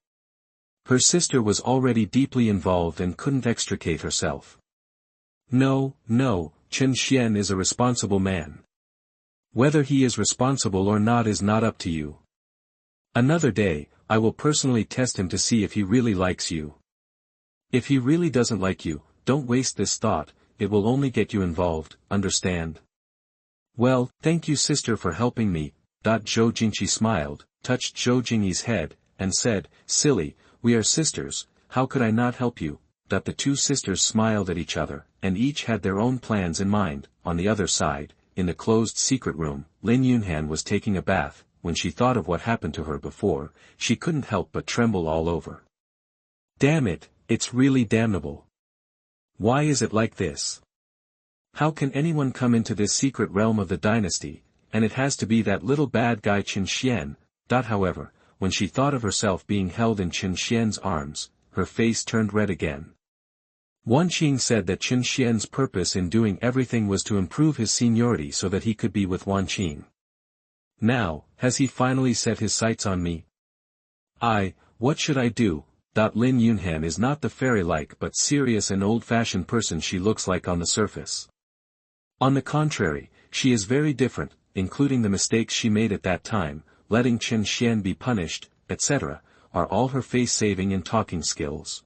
Her sister was already deeply involved and couldn't extricate herself. "No, no, Chen Xuan is a responsible man. Whether he is responsible or not is not up to you. Another day, I will personally test him to see if he really likes you. If he really doesn't like you, don't waste this thought, it will only get you involved, understand?" "Well, thank you sister for helping me." Zhou Jingqi smiled, touched Zhou Jingyi's head, and said, "Silly, we are sisters, how could I not help you?" The two sisters smiled at each other, and each had their own plans in mind. On the other side, in the closed secret room, Lin Yunhan was taking a bath. When she thought of what happened to her before, she couldn't help but tremble all over. Damn it, it's really damnable. Why is it like this? How can anyone come into this secret realm of the dynasty, and it has to be that little bad guy Chen Xuan? However, when she thought of herself being held in Chen Xuan's arms, her face turned red again. Wan Qing said that Chen Xuan's purpose in doing everything was to improve his seniority so that he could be with Wan Qing. Now, has he finally set his sights on me? What should I do? Lin Yunhan is not the fairy-like but serious and old-fashioned person she looks like on the surface. On the contrary, she is very different, including the mistakes she made at that time, letting Chen Xuan be punished, etc., are all her face-saving and talking skills.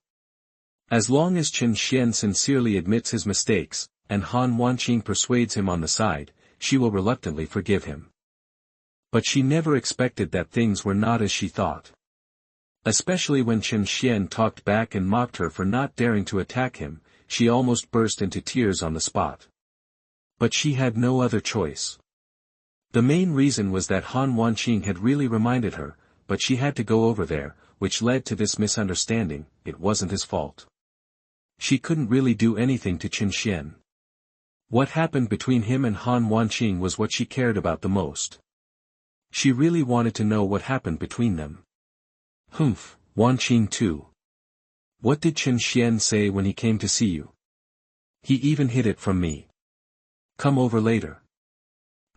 As long as Chen Xuan sincerely admits his mistakes, and Han Wanqing persuades him on the side, she will reluctantly forgive him. But she never expected that things were not as she thought. Especially when Chen Xuan talked back and mocked her for not daring to attack him, she almost burst into tears on the spot. But she had no other choice. The main reason was that Han Wanqing had really reminded her, but she had to go over there, which led to this misunderstanding. It wasn't his fault. She couldn't really do anything to Chen Xuan. What happened between him and Han Wanqing was what she cared about the most. She really wanted to know what happened between them. Humph, Wanqing too. What did Chen Xuan say when he came to see you? He even hid it from me. Come over later.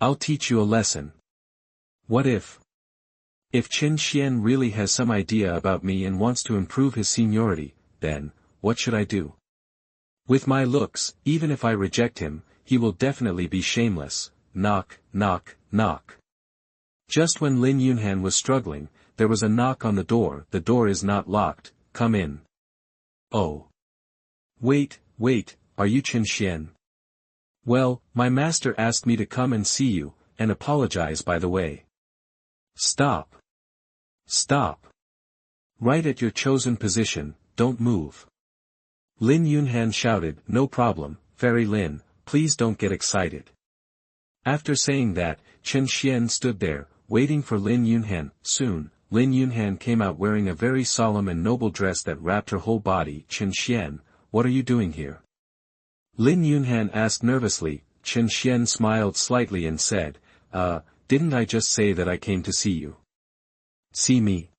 I'll teach you a lesson. What if? If Chen Xuan really has some idea about me and wants to improve his seniority, then, what should I do? With my looks, even if I reject him, he will definitely be shameless. Knock, knock, knock. Just when Lin Yunhan was struggling, there was a knock on the door. The door is not locked, come in. Oh. Wait, are you Chen Xuan? Well, my master asked me to come and see you, and apologize by the way. Stop. Stop. Right at your chosen position, don't move. Lin Yunhan shouted, no problem, Fairy Lin, please don't get excited. After saying that, Chen Xuan stood there, waiting for Lin Yunhan. Soon, Lin Yunhan came out wearing a very solemn and noble dress that wrapped her whole body. Chen Xuan, what are you doing here? Lin Yunhan asked nervously. Chen Xuan smiled slightly and said, didn't I just say that I came to see you? See me?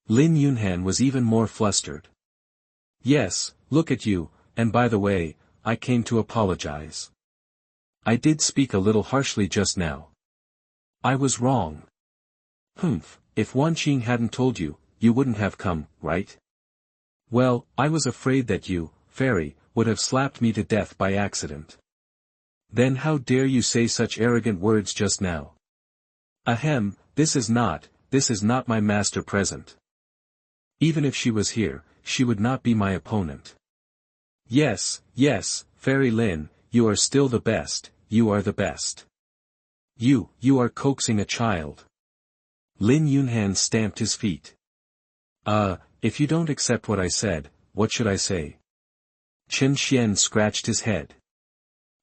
Lin Yunhan was even more flustered. Yes, look at you, and by the way, I came to apologize. I did speak a little harshly just now. I was wrong. Humph, if Wan Qing hadn't told you, you wouldn't have come, right? Well, I was afraid that you, fairy, would have slapped me to death by accident. Then how dare you say such arrogant words just now? Ahem, this is not my master present. Even if she was here, she would not be my opponent. Yes, Fairy Lin, you are still the best, you are the best. You are coaxing a child. Lin Yunhan stamped his feet. If you don't accept what I said, what should I say? Chen Xuan scratched his head.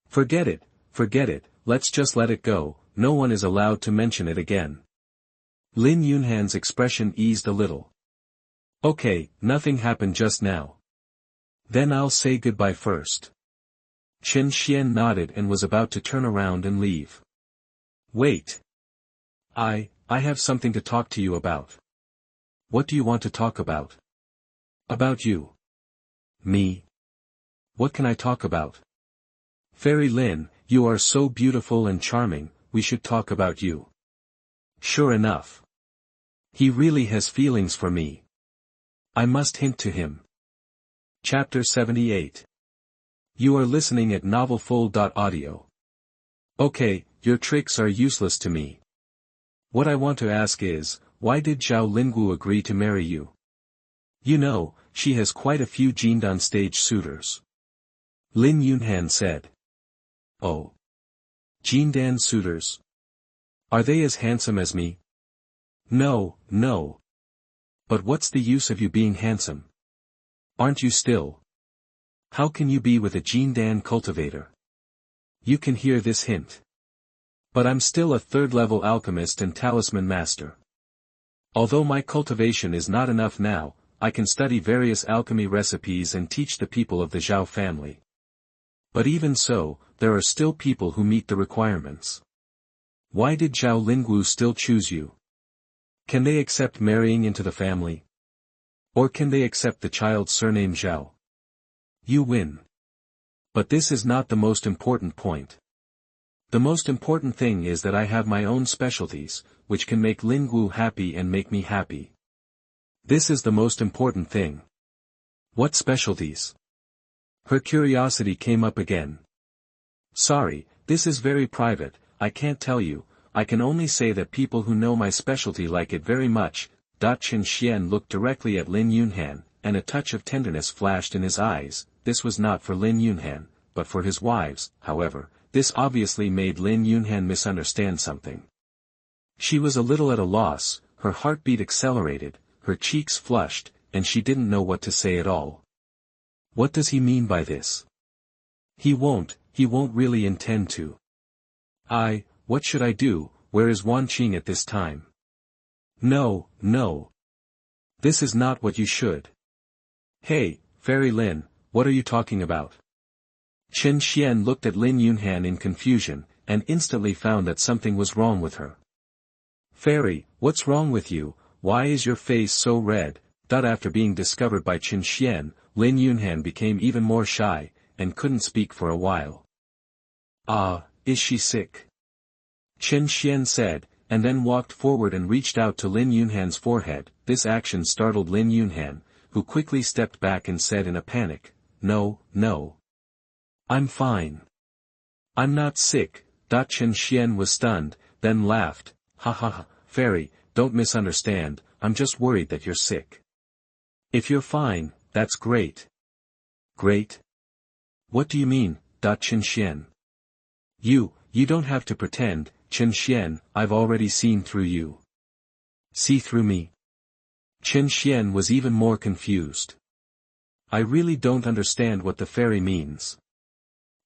Forget it, let's just let it go, no one is allowed to mention it again. Lin Yunhan's expression eased a little. Okay, nothing happened just now. Then I'll say goodbye first. Chen Xuan nodded and was about to turn around and leave. Wait. I have something to talk to you about. What do you want to talk about? About you. Me? What can I talk about? Fairy Lin, you are so beautiful and charming, we should talk about you. Sure enough. He really has feelings for me. I must hint to him. Chapter 78. You are listening at novelfull.audio. Okay, your tricks are useless to me. What I want to ask is, why did Zhao Lingwu agree to marry you? You know, she has quite a few Jindan stage suitors. Lin Yunhan said. Oh. Jindan suitors? Are they as handsome as me? No. But what's the use of you being handsome? Aren't you still? How can you be with a Jindan cultivator? You can hear this hint. But I'm still a third-level alchemist and talisman master. Although my cultivation is not enough now, I can study various alchemy recipes and teach the people of the Zhao family. But even so, there are still people who meet the requirements. Why did Zhao Lingwu still choose you? Can they accept marrying into the family? Or can they accept the child's surname Zhao? You win. But this is not the most important point. The most important thing is that I have my own specialties, which can make Lingwu happy and make me happy. This is the most important thing. What specialties? Her curiosity came up again. Sorry, this is very private, I can't tell you, I can only say that people who know my specialty like it very much. Chen Xuan looked directly at Lin Yunhan, and a touch of tenderness flashed in his eyes. This was not for Lin Yunhan, but for his wives. However, this obviously made Lin Yunhan misunderstand something. She was a little at a loss, her heartbeat accelerated, her cheeks flushed, and she didn't know what to say at all. What does he mean by this? He won't really intend to. What should I do? Where is Wan Qing at this time? No. This is not what you should. Hey, Fairy Lin, what are you talking about? Chen Xuan looked at Lin Yunhan in confusion, and instantly found that something was wrong with her. Fairy, what's wrong with you? Why is your face so red? After being discovered by Chen Xuan, Lin Yunhan became even more shy, and couldn't speak for a while. Is she sick? Chen Xuan said, and then walked forward and reached out to Lin Yunhan's forehead. This action startled Lin Yunhan, who quickly stepped back and said in a panic, No. I'm fine. I'm not sick. Chen Xuan was stunned, then laughed, ha, Fairy, don't misunderstand, I'm just worried that you're sick. If you're fine, that's great. Great? What do you mean, Chen Xuan? You don't have to pretend, Chen Xuan, I've already seen through you. See through me? Chen Xuan was even more confused. I really don't understand what the fairy means.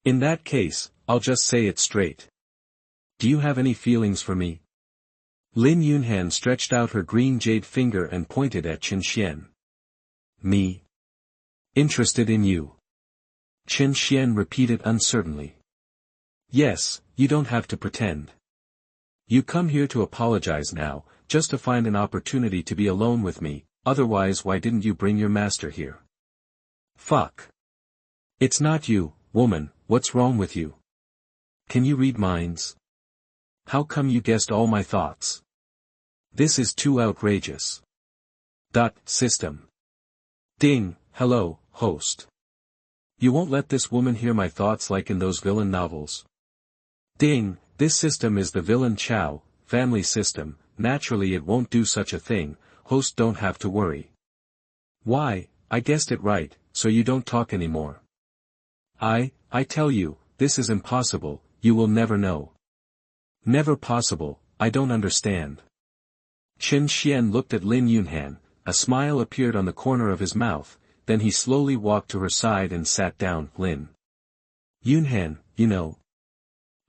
In that case, I'll just say it straight. Do you have any feelings for me? Lin Yunhan stretched out her green jade finger and pointed at Chen Xuan. Me? Interested in you? Chen Xuan repeated uncertainly. Yes, you don't have to pretend. You come here to apologize now, just to find an opportunity to be alone with me, otherwise why didn't you bring your master here? Fuck. It's not you, woman, what's wrong with you? Can you read minds? How come you guessed all my thoughts? This is too outrageous. System. Ding, hello, host. You won't let this woman hear my thoughts like in those villain novels. Ding, this system is the villain Chow, family system, naturally it won't do such a thing, host don't have to worry. Why, I guessed it right, so you don't talk anymore. I tell you, this is impossible, you will never know. Never possible, I don't understand. Chen Xuan looked at Lin Yunhan, a smile appeared on the corner of his mouth, then he slowly walked to her side and sat down. Lin Yunhan, you know.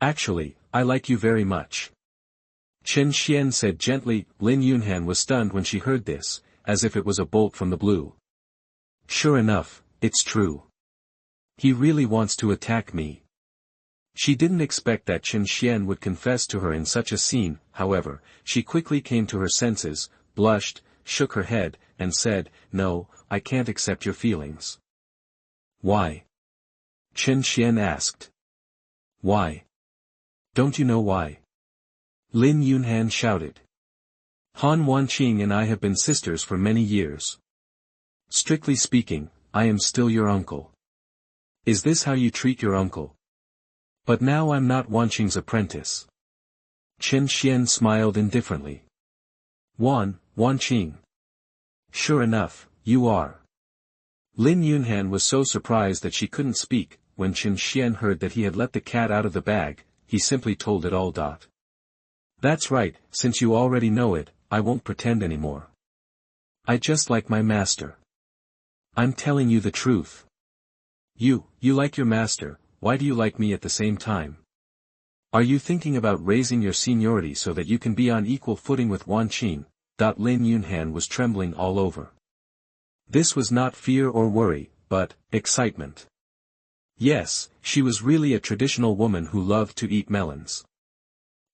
Actually, I like you very much. Chen Xuan said gently. Lin Yunhan was stunned when she heard this, as if it was a bolt from the blue. Sure enough, it's true. He really wants to attack me. She didn't expect that Chen Xuan would confess to her in such a scene, however, she quickly came to her senses, blushed, shook her head, and said, No, I can't accept your feelings. Why? Chen Xuan asked. Why? Don't you know why? Lin Yunhan shouted. Han Wanqing and I have been sisters for many years. Strictly speaking, I am still your uncle. Is this how you treat your uncle? But now I'm not Wanqing's apprentice. Chen Xuan smiled indifferently. Wanqing. Sure enough, you are. Lin Yunhan was so surprised that she couldn't speak. When Chen Xuan heard that he had let the cat out of the bag, he simply told it all. That's right, since you already know it, I won't pretend anymore. I just like my master. I'm telling you the truth. You like your master, why do you like me at the same time? Are you thinking about raising your seniority so that you can be on equal footing with Wanqing? Lin Yunhan was trembling all over. This was not fear or worry, but excitement. Yes, she was really a traditional woman who loved to eat melons.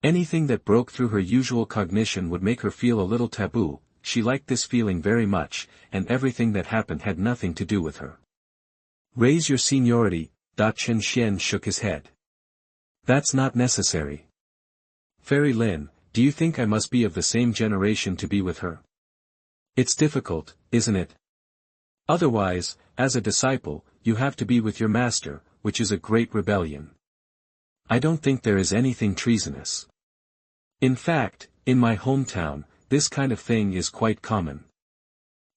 Anything that broke through her usual cognition would make her feel a little taboo. She liked this feeling very much, and everything that happened had nothing to do with her. Raise your seniority. Chen Xuan shook his head. That's not necessary. Fairy Lin, do you think I must be of the same generation to be with her? It's difficult, isn't it? Otherwise, as a disciple, you have to be with your master, which is a great rebellion. I don't think there is anything treasonous. In fact, in my hometown, this kind of thing is quite common.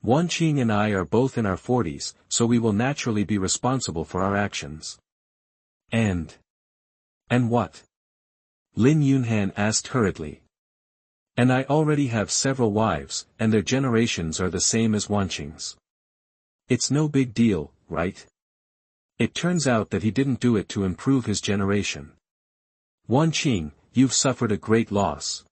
Wanqing and I are both in our 40s, so we will naturally be responsible for our actions. And what? Lin Yunhan asked hurriedly. And I already have several wives, and their generations are the same as Wanqing's. It's no big deal, right? It turns out that he didn't do it to improve his generation. Wanqing, you've suffered a great loss.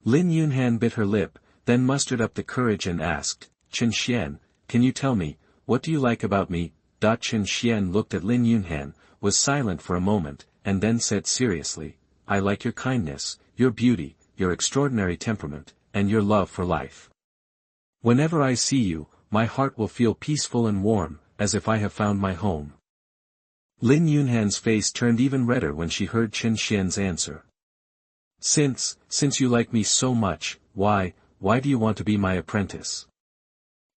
Lin Yunhan bit her lip, then mustered up the courage and asked, Chen Xuan, can you tell me, what do you like about me? Chen Xuan looked at Lin Yunhan, was silent for a moment, and then said seriously, I like your kindness, your beauty, your extraordinary temperament, and your love for life. Whenever I see you, my heart will feel peaceful and warm, as if I have found my home. Lin Yunhan's face turned even redder when she heard Chen Xuan's answer. Since you like me so much, why do you want to be my apprentice?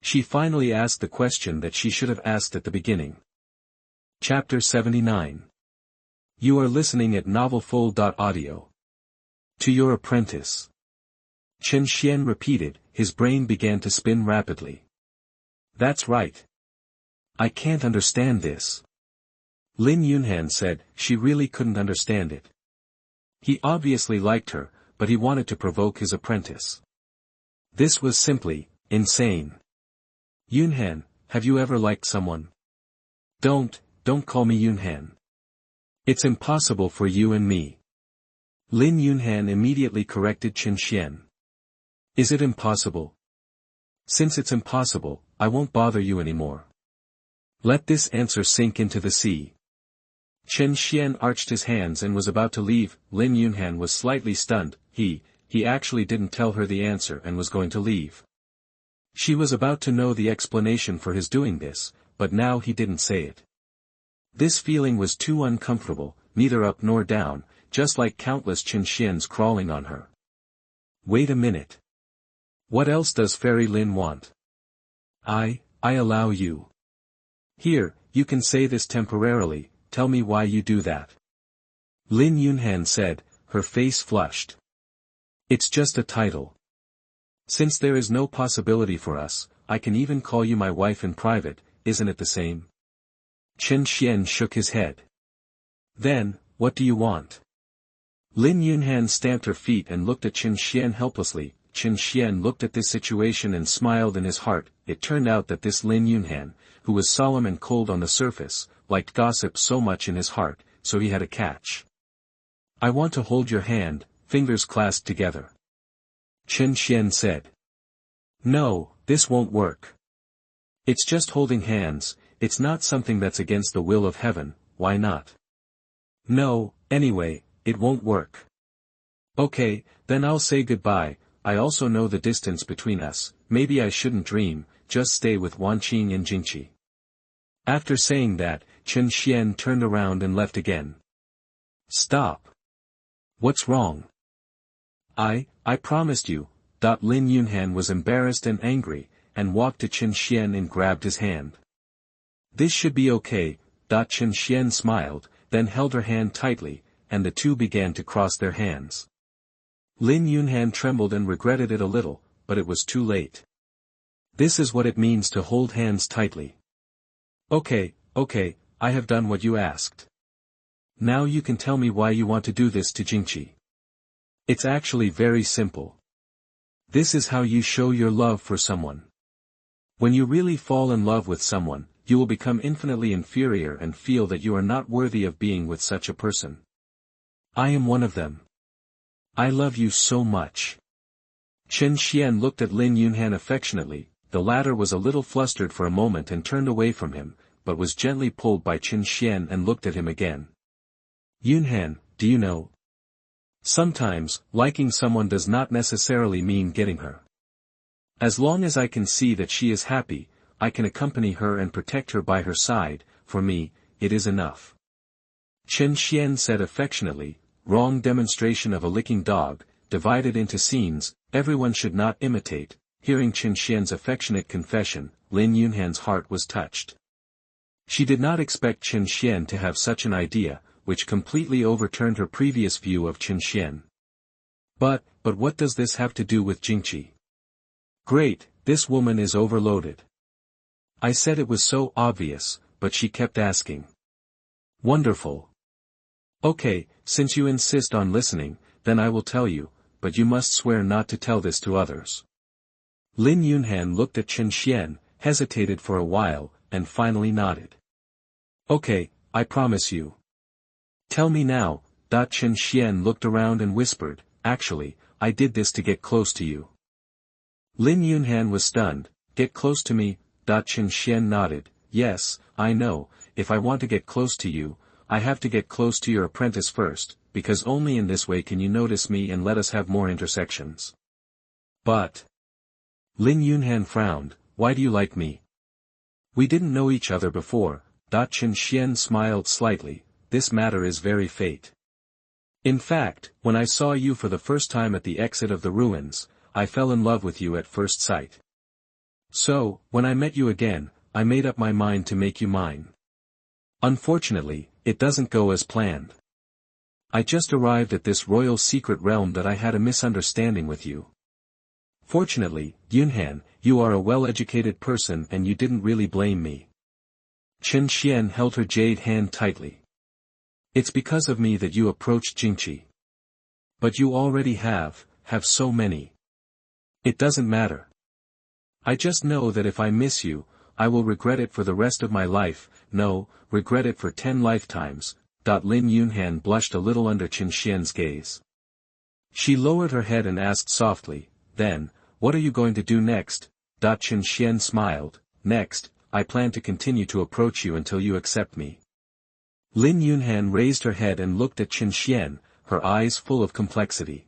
She finally asked the question that she should have asked at the beginning. Chapter 79. You are listening at novelfull.audio. To your apprentice. Chen Xuan repeated, his brain began to spin rapidly. That's right. I can't understand this. Lin Yunhan said, she really couldn't understand it. He obviously liked her, but he wanted to provoke his apprentice. This was simply insane. Yunhan, have you ever liked someone? Don't call me Yunhan. It's impossible for you and me. Lin Yunhan immediately corrected Chen Xuan. Is it impossible? Since it's impossible, I won't bother you anymore. Let this answer sink into the sea. Chen Xuan arched his hands and was about to leave. Lin Yunhan was slightly stunned. He actually didn't tell her the answer and was going to leave. She was about to know the explanation for his doing this, but now he didn't say it. This feeling was too uncomfortable, neither up nor down, just like countless Chen Xians crawling on her. Wait a minute. What else does Fairy Lin want? I allow you. Here, you can say this temporarily, tell me why you do that. Lin Yunhan said, her face flushed. It's just a title. Since there is no possibility for us, I can even call you my wife in private, isn't it the same? Chen Xuan shook his head. Then, what do you want? Lin Yunhan stamped her feet and looked at Chen Xuan helplessly. Chen Xuan looked at this situation and smiled in his heart. It turned out that this Lin Yunhan, who was solemn and cold on the surface, liked gossip so much in his heart, so he had a catch. I want to hold your hand, fingers clasped together. Chen Xuan said. No, this won't work. It's just holding hands, it's not something that's against the will of heaven, why not? No, anyway, it won't work. Okay, then I'll say goodbye. I also know the distance between us, maybe I shouldn't dream, just stay with Wanqing and Jingqi. After saying that, Chen Xuan turned around and left again. Stop. What's wrong? I promised you. Lin Yunhan was embarrassed and angry, and walked to Chen Xuan and grabbed his hand. This should be okay. Chen Xuan smiled, then held her hand tightly, and the two began to cross their hands. Lin Yunhan trembled and regretted it a little, but it was too late. This is what it means to hold hands tightly. Okay, I have done what you asked. Now you can tell me why you want to do this to Jingqi. It's actually very simple. This is how you show your love for someone. When you really fall in love with someone, you will become infinitely inferior and feel that you are not worthy of being with such a person. I am one of them. I love you so much. Chen Xuan looked at Lin Yunhan affectionately. The latter was a little flustered for a moment and turned away from him, but was gently pulled by Chen Xuan and looked at him again. Yunhan, do you know? Sometimes, liking someone does not necessarily mean getting her. As long as I can see that she is happy, I can accompany her and protect her by her side, for me, it is enough. Chen Xuan said affectionately. Wrong demonstration of a licking dog, divided into scenes, everyone should not imitate. Hearing Chen Xuan's affectionate confession, Lin Yunhan's heart was touched. She did not expect Chen Xuan to have such an idea, which completely overturned her previous view of Chen Xuan. But what does this have to do with Jingqi? Great, this woman is overloaded. I said it was so obvious, but she kept asking. Wonderful. Okay, since you insist on listening, then I will tell you, but you must swear not to tell this to others. Lin Yunhan looked at Chen Xuan, hesitated for a while, and finally nodded. Okay, I promise you. Tell me now. Chen Xuan looked around and whispered, actually, I did this to get close to you. Lin Yunhan was stunned. Get close to me. Chen Xuan nodded. Yes, I know, if I want to get close to you, I have to get close to your apprentice first, because only in this way can you notice me and let us have more intersections. But. Lin Yunhan frowned, why do you like me? We didn't know each other before. Chen Xuan smiled slightly, this matter is very fate. In fact, when I saw you for the first time at the exit of the ruins, I fell in love with you at first sight. So, when I met you again, I made up my mind to make you mine. Unfortunately, it doesn't go as planned. I just arrived at this royal secret realm that I had a misunderstanding with you. Fortunately, Yunhan, you are a well-educated person and you didn't really blame me. Chen Xuan held her jade hand tightly. It's because of me that you approached Jingqi. But you already have so many. It doesn't matter. I just know that if I miss you, I will regret it for the rest of my life, no, regret it for 10 lifetimes. Lin Yunhan blushed a little under Chen Xuan's gaze. She lowered her head and asked softly, then, what are you going to do next? Chen Xuan smiled, next, I plan to continue to approach you until you accept me. Lin Yunhan raised her head and looked at Chen Xuan, her eyes full of complexity.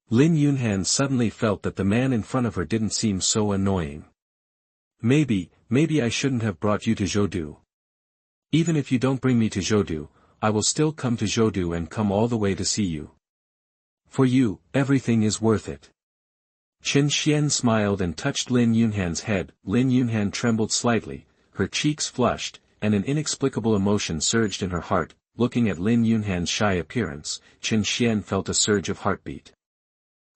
Lin Yunhan suddenly felt that the man in front of her didn't seem so annoying. Maybe I shouldn't have brought you to Zhoudu. Even if you don't bring me to Zhoudu, I will still come to Zhoudu and come all the way to see you. For you, everything is worth it. Chen Xuan smiled and touched Lin Yunhan's head. Lin Yunhan trembled slightly, her cheeks flushed, and an inexplicable emotion surged in her heart. Looking at Lin Yunhan's shy appearance, Chen Xuan felt a surge of heartbeat.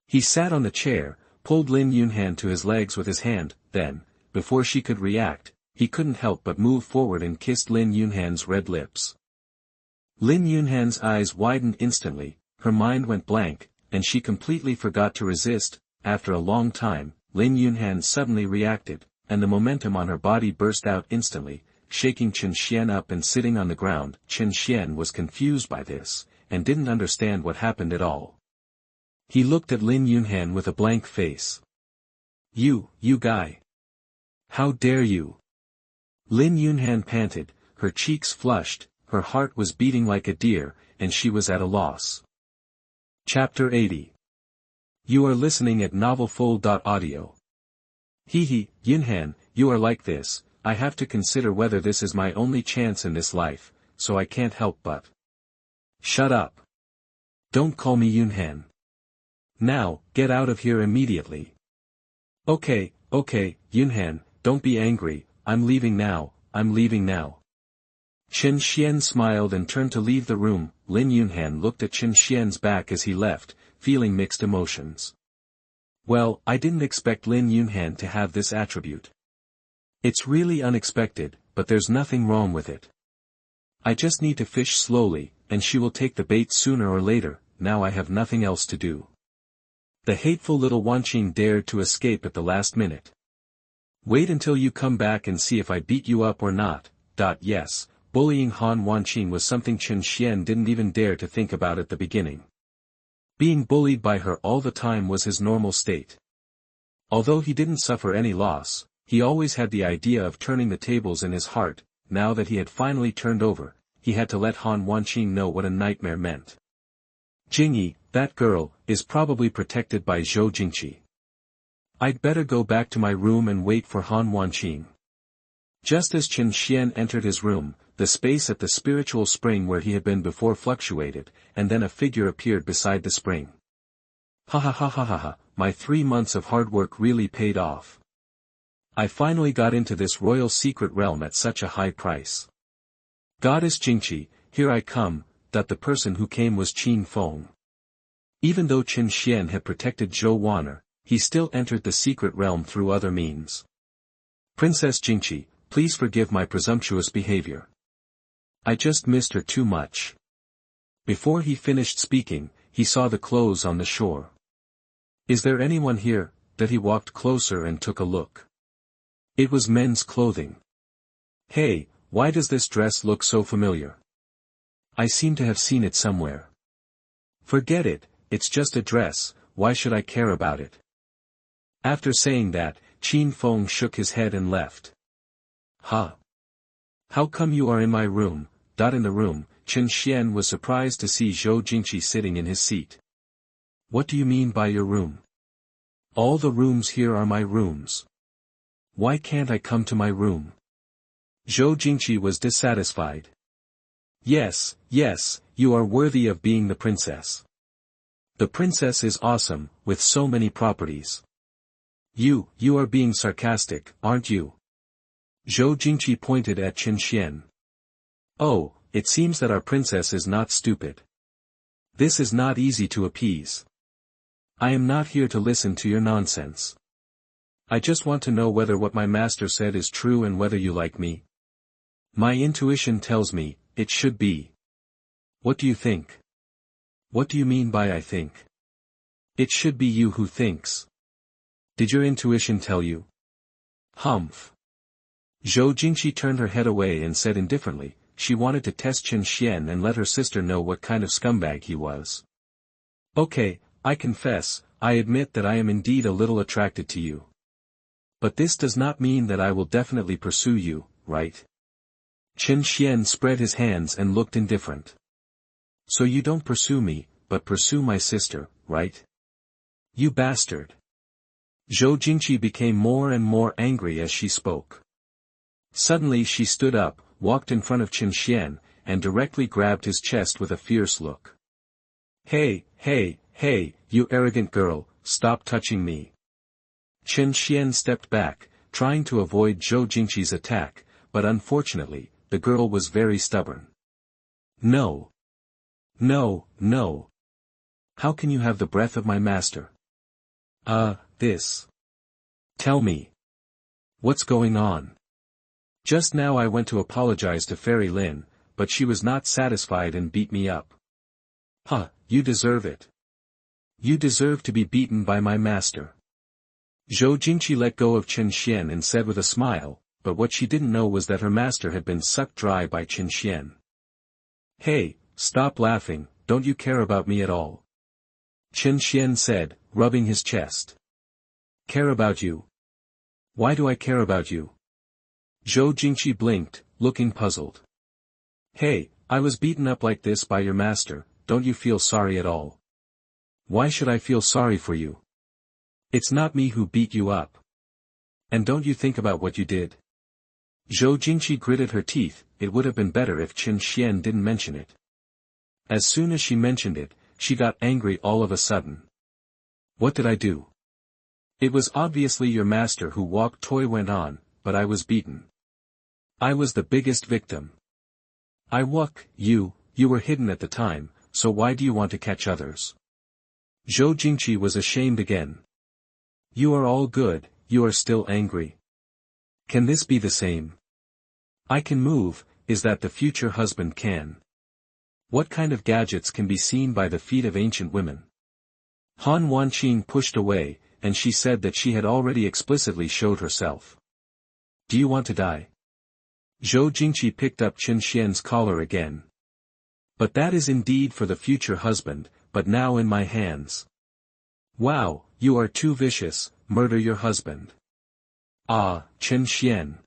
He sat on the chair, pulled Lin Yunhan to his legs with his hand, then, before she could react, he couldn't help but move forward and kissed Lin Yunhan's red lips. Lin Yunhan's eyes widened instantly, her mind went blank, and she completely forgot to resist. After a long time, Lin Yunhan suddenly reacted, and the momentum on her body burst out instantly, shaking Chen Xuan up and sitting on the ground. Chen Xuan was confused by this, and didn't understand what happened at all. He looked at Lin Yunhan with a blank face. You guy. How dare you? Lin Yunhan panted, her cheeks flushed, her heart was beating like a deer, and she was at a loss. Chapter 80. You are listening at novelfull.audio. Hee, Yunhan, you are like this. I have to consider whether this is my only chance in this life, so I can't help but. Shut up. Don't call me Yunhan. Now, get out of here immediately. Okay, Yunhan, don't be angry, I'm leaving now. Chen Xuan smiled and turned to leave the room. Lin Yunhan looked at Chen Xuan's back as he left, feeling mixed emotions. Well, I didn't expect Lin Yunhan to have this attribute. It's really unexpected, but there's nothing wrong with it. I just need to fish slowly, and she will take the bait sooner or later. Now I have nothing else to do. The hateful little Wanqing dared to escape at the last minute. Wait until you come back and see if I beat you up or not. Yes, bullying Han Wanqing was something Chen Xuan didn't even dare to think about at the beginning. Being bullied by her all the time was his normal state. Although he didn't suffer any loss, he always had the idea of turning the tables in his heart. Now that he had finally turned over, he had to let Han Wanqing know what a nightmare meant. Jingyi, that girl, is probably protected by Zhou Jingqi. I'd better go back to my room and wait for Han Wanqing. Just as Chen Xuan entered his room, the space at the spiritual spring where he had been before fluctuated, and then a figure appeared beside the spring. Ha, my 3 months of hard work really paid off. I finally got into this royal secret realm at such a high price. Goddess Jingqi, here I come. That the person who came was Qin Feng. Even though Chen Xuan had protected Zhou Waner, he still entered the secret realm through other means. Princess Jingqi, please forgive my presumptuous behavior. I just missed her too much. Before he finished speaking, he saw the clothes on the shore. Is there anyone here? That he walked closer and took a look. It was men's clothing. Hey, why does this dress look so familiar? I seem to have seen it somewhere. Forget it, it's just a dress, why should I care about it? After saying that, Qin Feng shook his head and left. Huh? How come you are in my room? In the room, Chen Xuan was surprised to see Zhou Jingqi sitting in his seat. What do you mean by your room? All the rooms here are my rooms. Why can't I come to my room? Zhou Jingqi was dissatisfied. Yes, you are worthy of being the princess. The princess is awesome, with so many properties. You are being sarcastic, aren't you? Zhou Jingqi pointed at Chen Xuan. Oh, it seems that our princess is not stupid. This is not easy to appease. I am not here to listen to your nonsense. I just want to know whether what my master said is true and whether you like me. My intuition tells me, it should be. What do you think? What do you mean by I think? It should be you who thinks. Did your intuition tell you? Humph. Zhou Jingqi turned her head away and said indifferently, she wanted to test Chen Xuan and let her sister know what kind of scumbag he was. Okay, I confess, I admit that I am indeed a little attracted to you. But this does not mean that I will definitely pursue you, right? Chen Xuan spread his hands and looked indifferent. So you don't pursue me, but pursue my sister, right? You bastard. Zhou Jingqi became more and more angry as she spoke. Suddenly she stood up, walked in front of Chen Xuan, and directly grabbed his chest with a fierce look. Hey, you arrogant girl, stop touching me. Chen Xuan stepped back, trying to avoid Zhou Jingqi's attack, but unfortunately, the girl was very stubborn. No. No, no. How can you have the breath of my master? This. Tell me. What's going on? Just now I went to apologize to Fairy Lin, but she was not satisfied and beat me up. Huh, you deserve it. You deserve to be beaten by my master. Zhou Jingqi let go of Chen Xuan and said with a smile, but what she didn't know was that her master had been sucked dry by Chen Xuan. Hey, stop laughing, don't you care about me at all? Chen Xuan said, rubbing his chest. Care about you? Why do I care about you? Zhou Jingqi blinked, looking puzzled. Hey, I was beaten up like this by your master, don't you feel sorry at all? Why should I feel sorry for you? It's not me who beat you up. And don't you think about what you did? Zhou Jingqi gritted her teeth, it would have been better if Chen Xuan didn't mention it. As soon as she mentioned it, she got angry all of a sudden. What did I do? It was obviously your master who walked. Toy went on, but I was beaten. I was the biggest victim. You were hidden at the time, so why do you want to catch others? Zhou Jingqi was ashamed again. You are all good, you are still angry. Can this be the same? I can move, is that the future husband can? What kind of gadgets can be seen by the feet of ancient women? Han Wanqing pushed away, and she said that she had already explicitly showed herself. Do you want to die? Zhou Jingqi picked up Chen Xuan's collar again. But that is indeed for the future husband, but now in my hands. Wow, you are too vicious, murder your husband. Chen Xuan.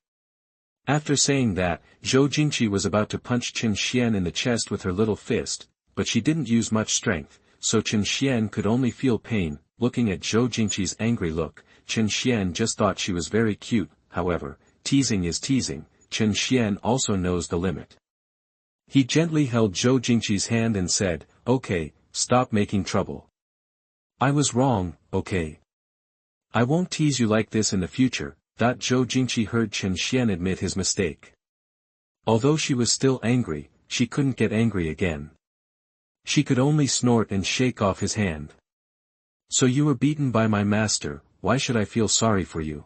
After saying that, Zhou Jingqi was about to punch Chen Xuan in the chest with her little fist, but she didn't use much strength, so Chen Xuan could only feel pain. Looking at Zhou Jingqi's angry look, Chen Xuan just thought she was very cute. However, teasing is teasing, Chen Xuan also knows the limit. He gently held Zhou Jingqi's hand and said, okay, stop making trouble. I was wrong, okay? I won't tease you like this in the future. Zhou Jingqi heard Chen Xuan admit his mistake. Although she was still angry, she couldn't get angry again. She could only snort and shake off his hand. So you were beaten by my master, why should I feel sorry for you?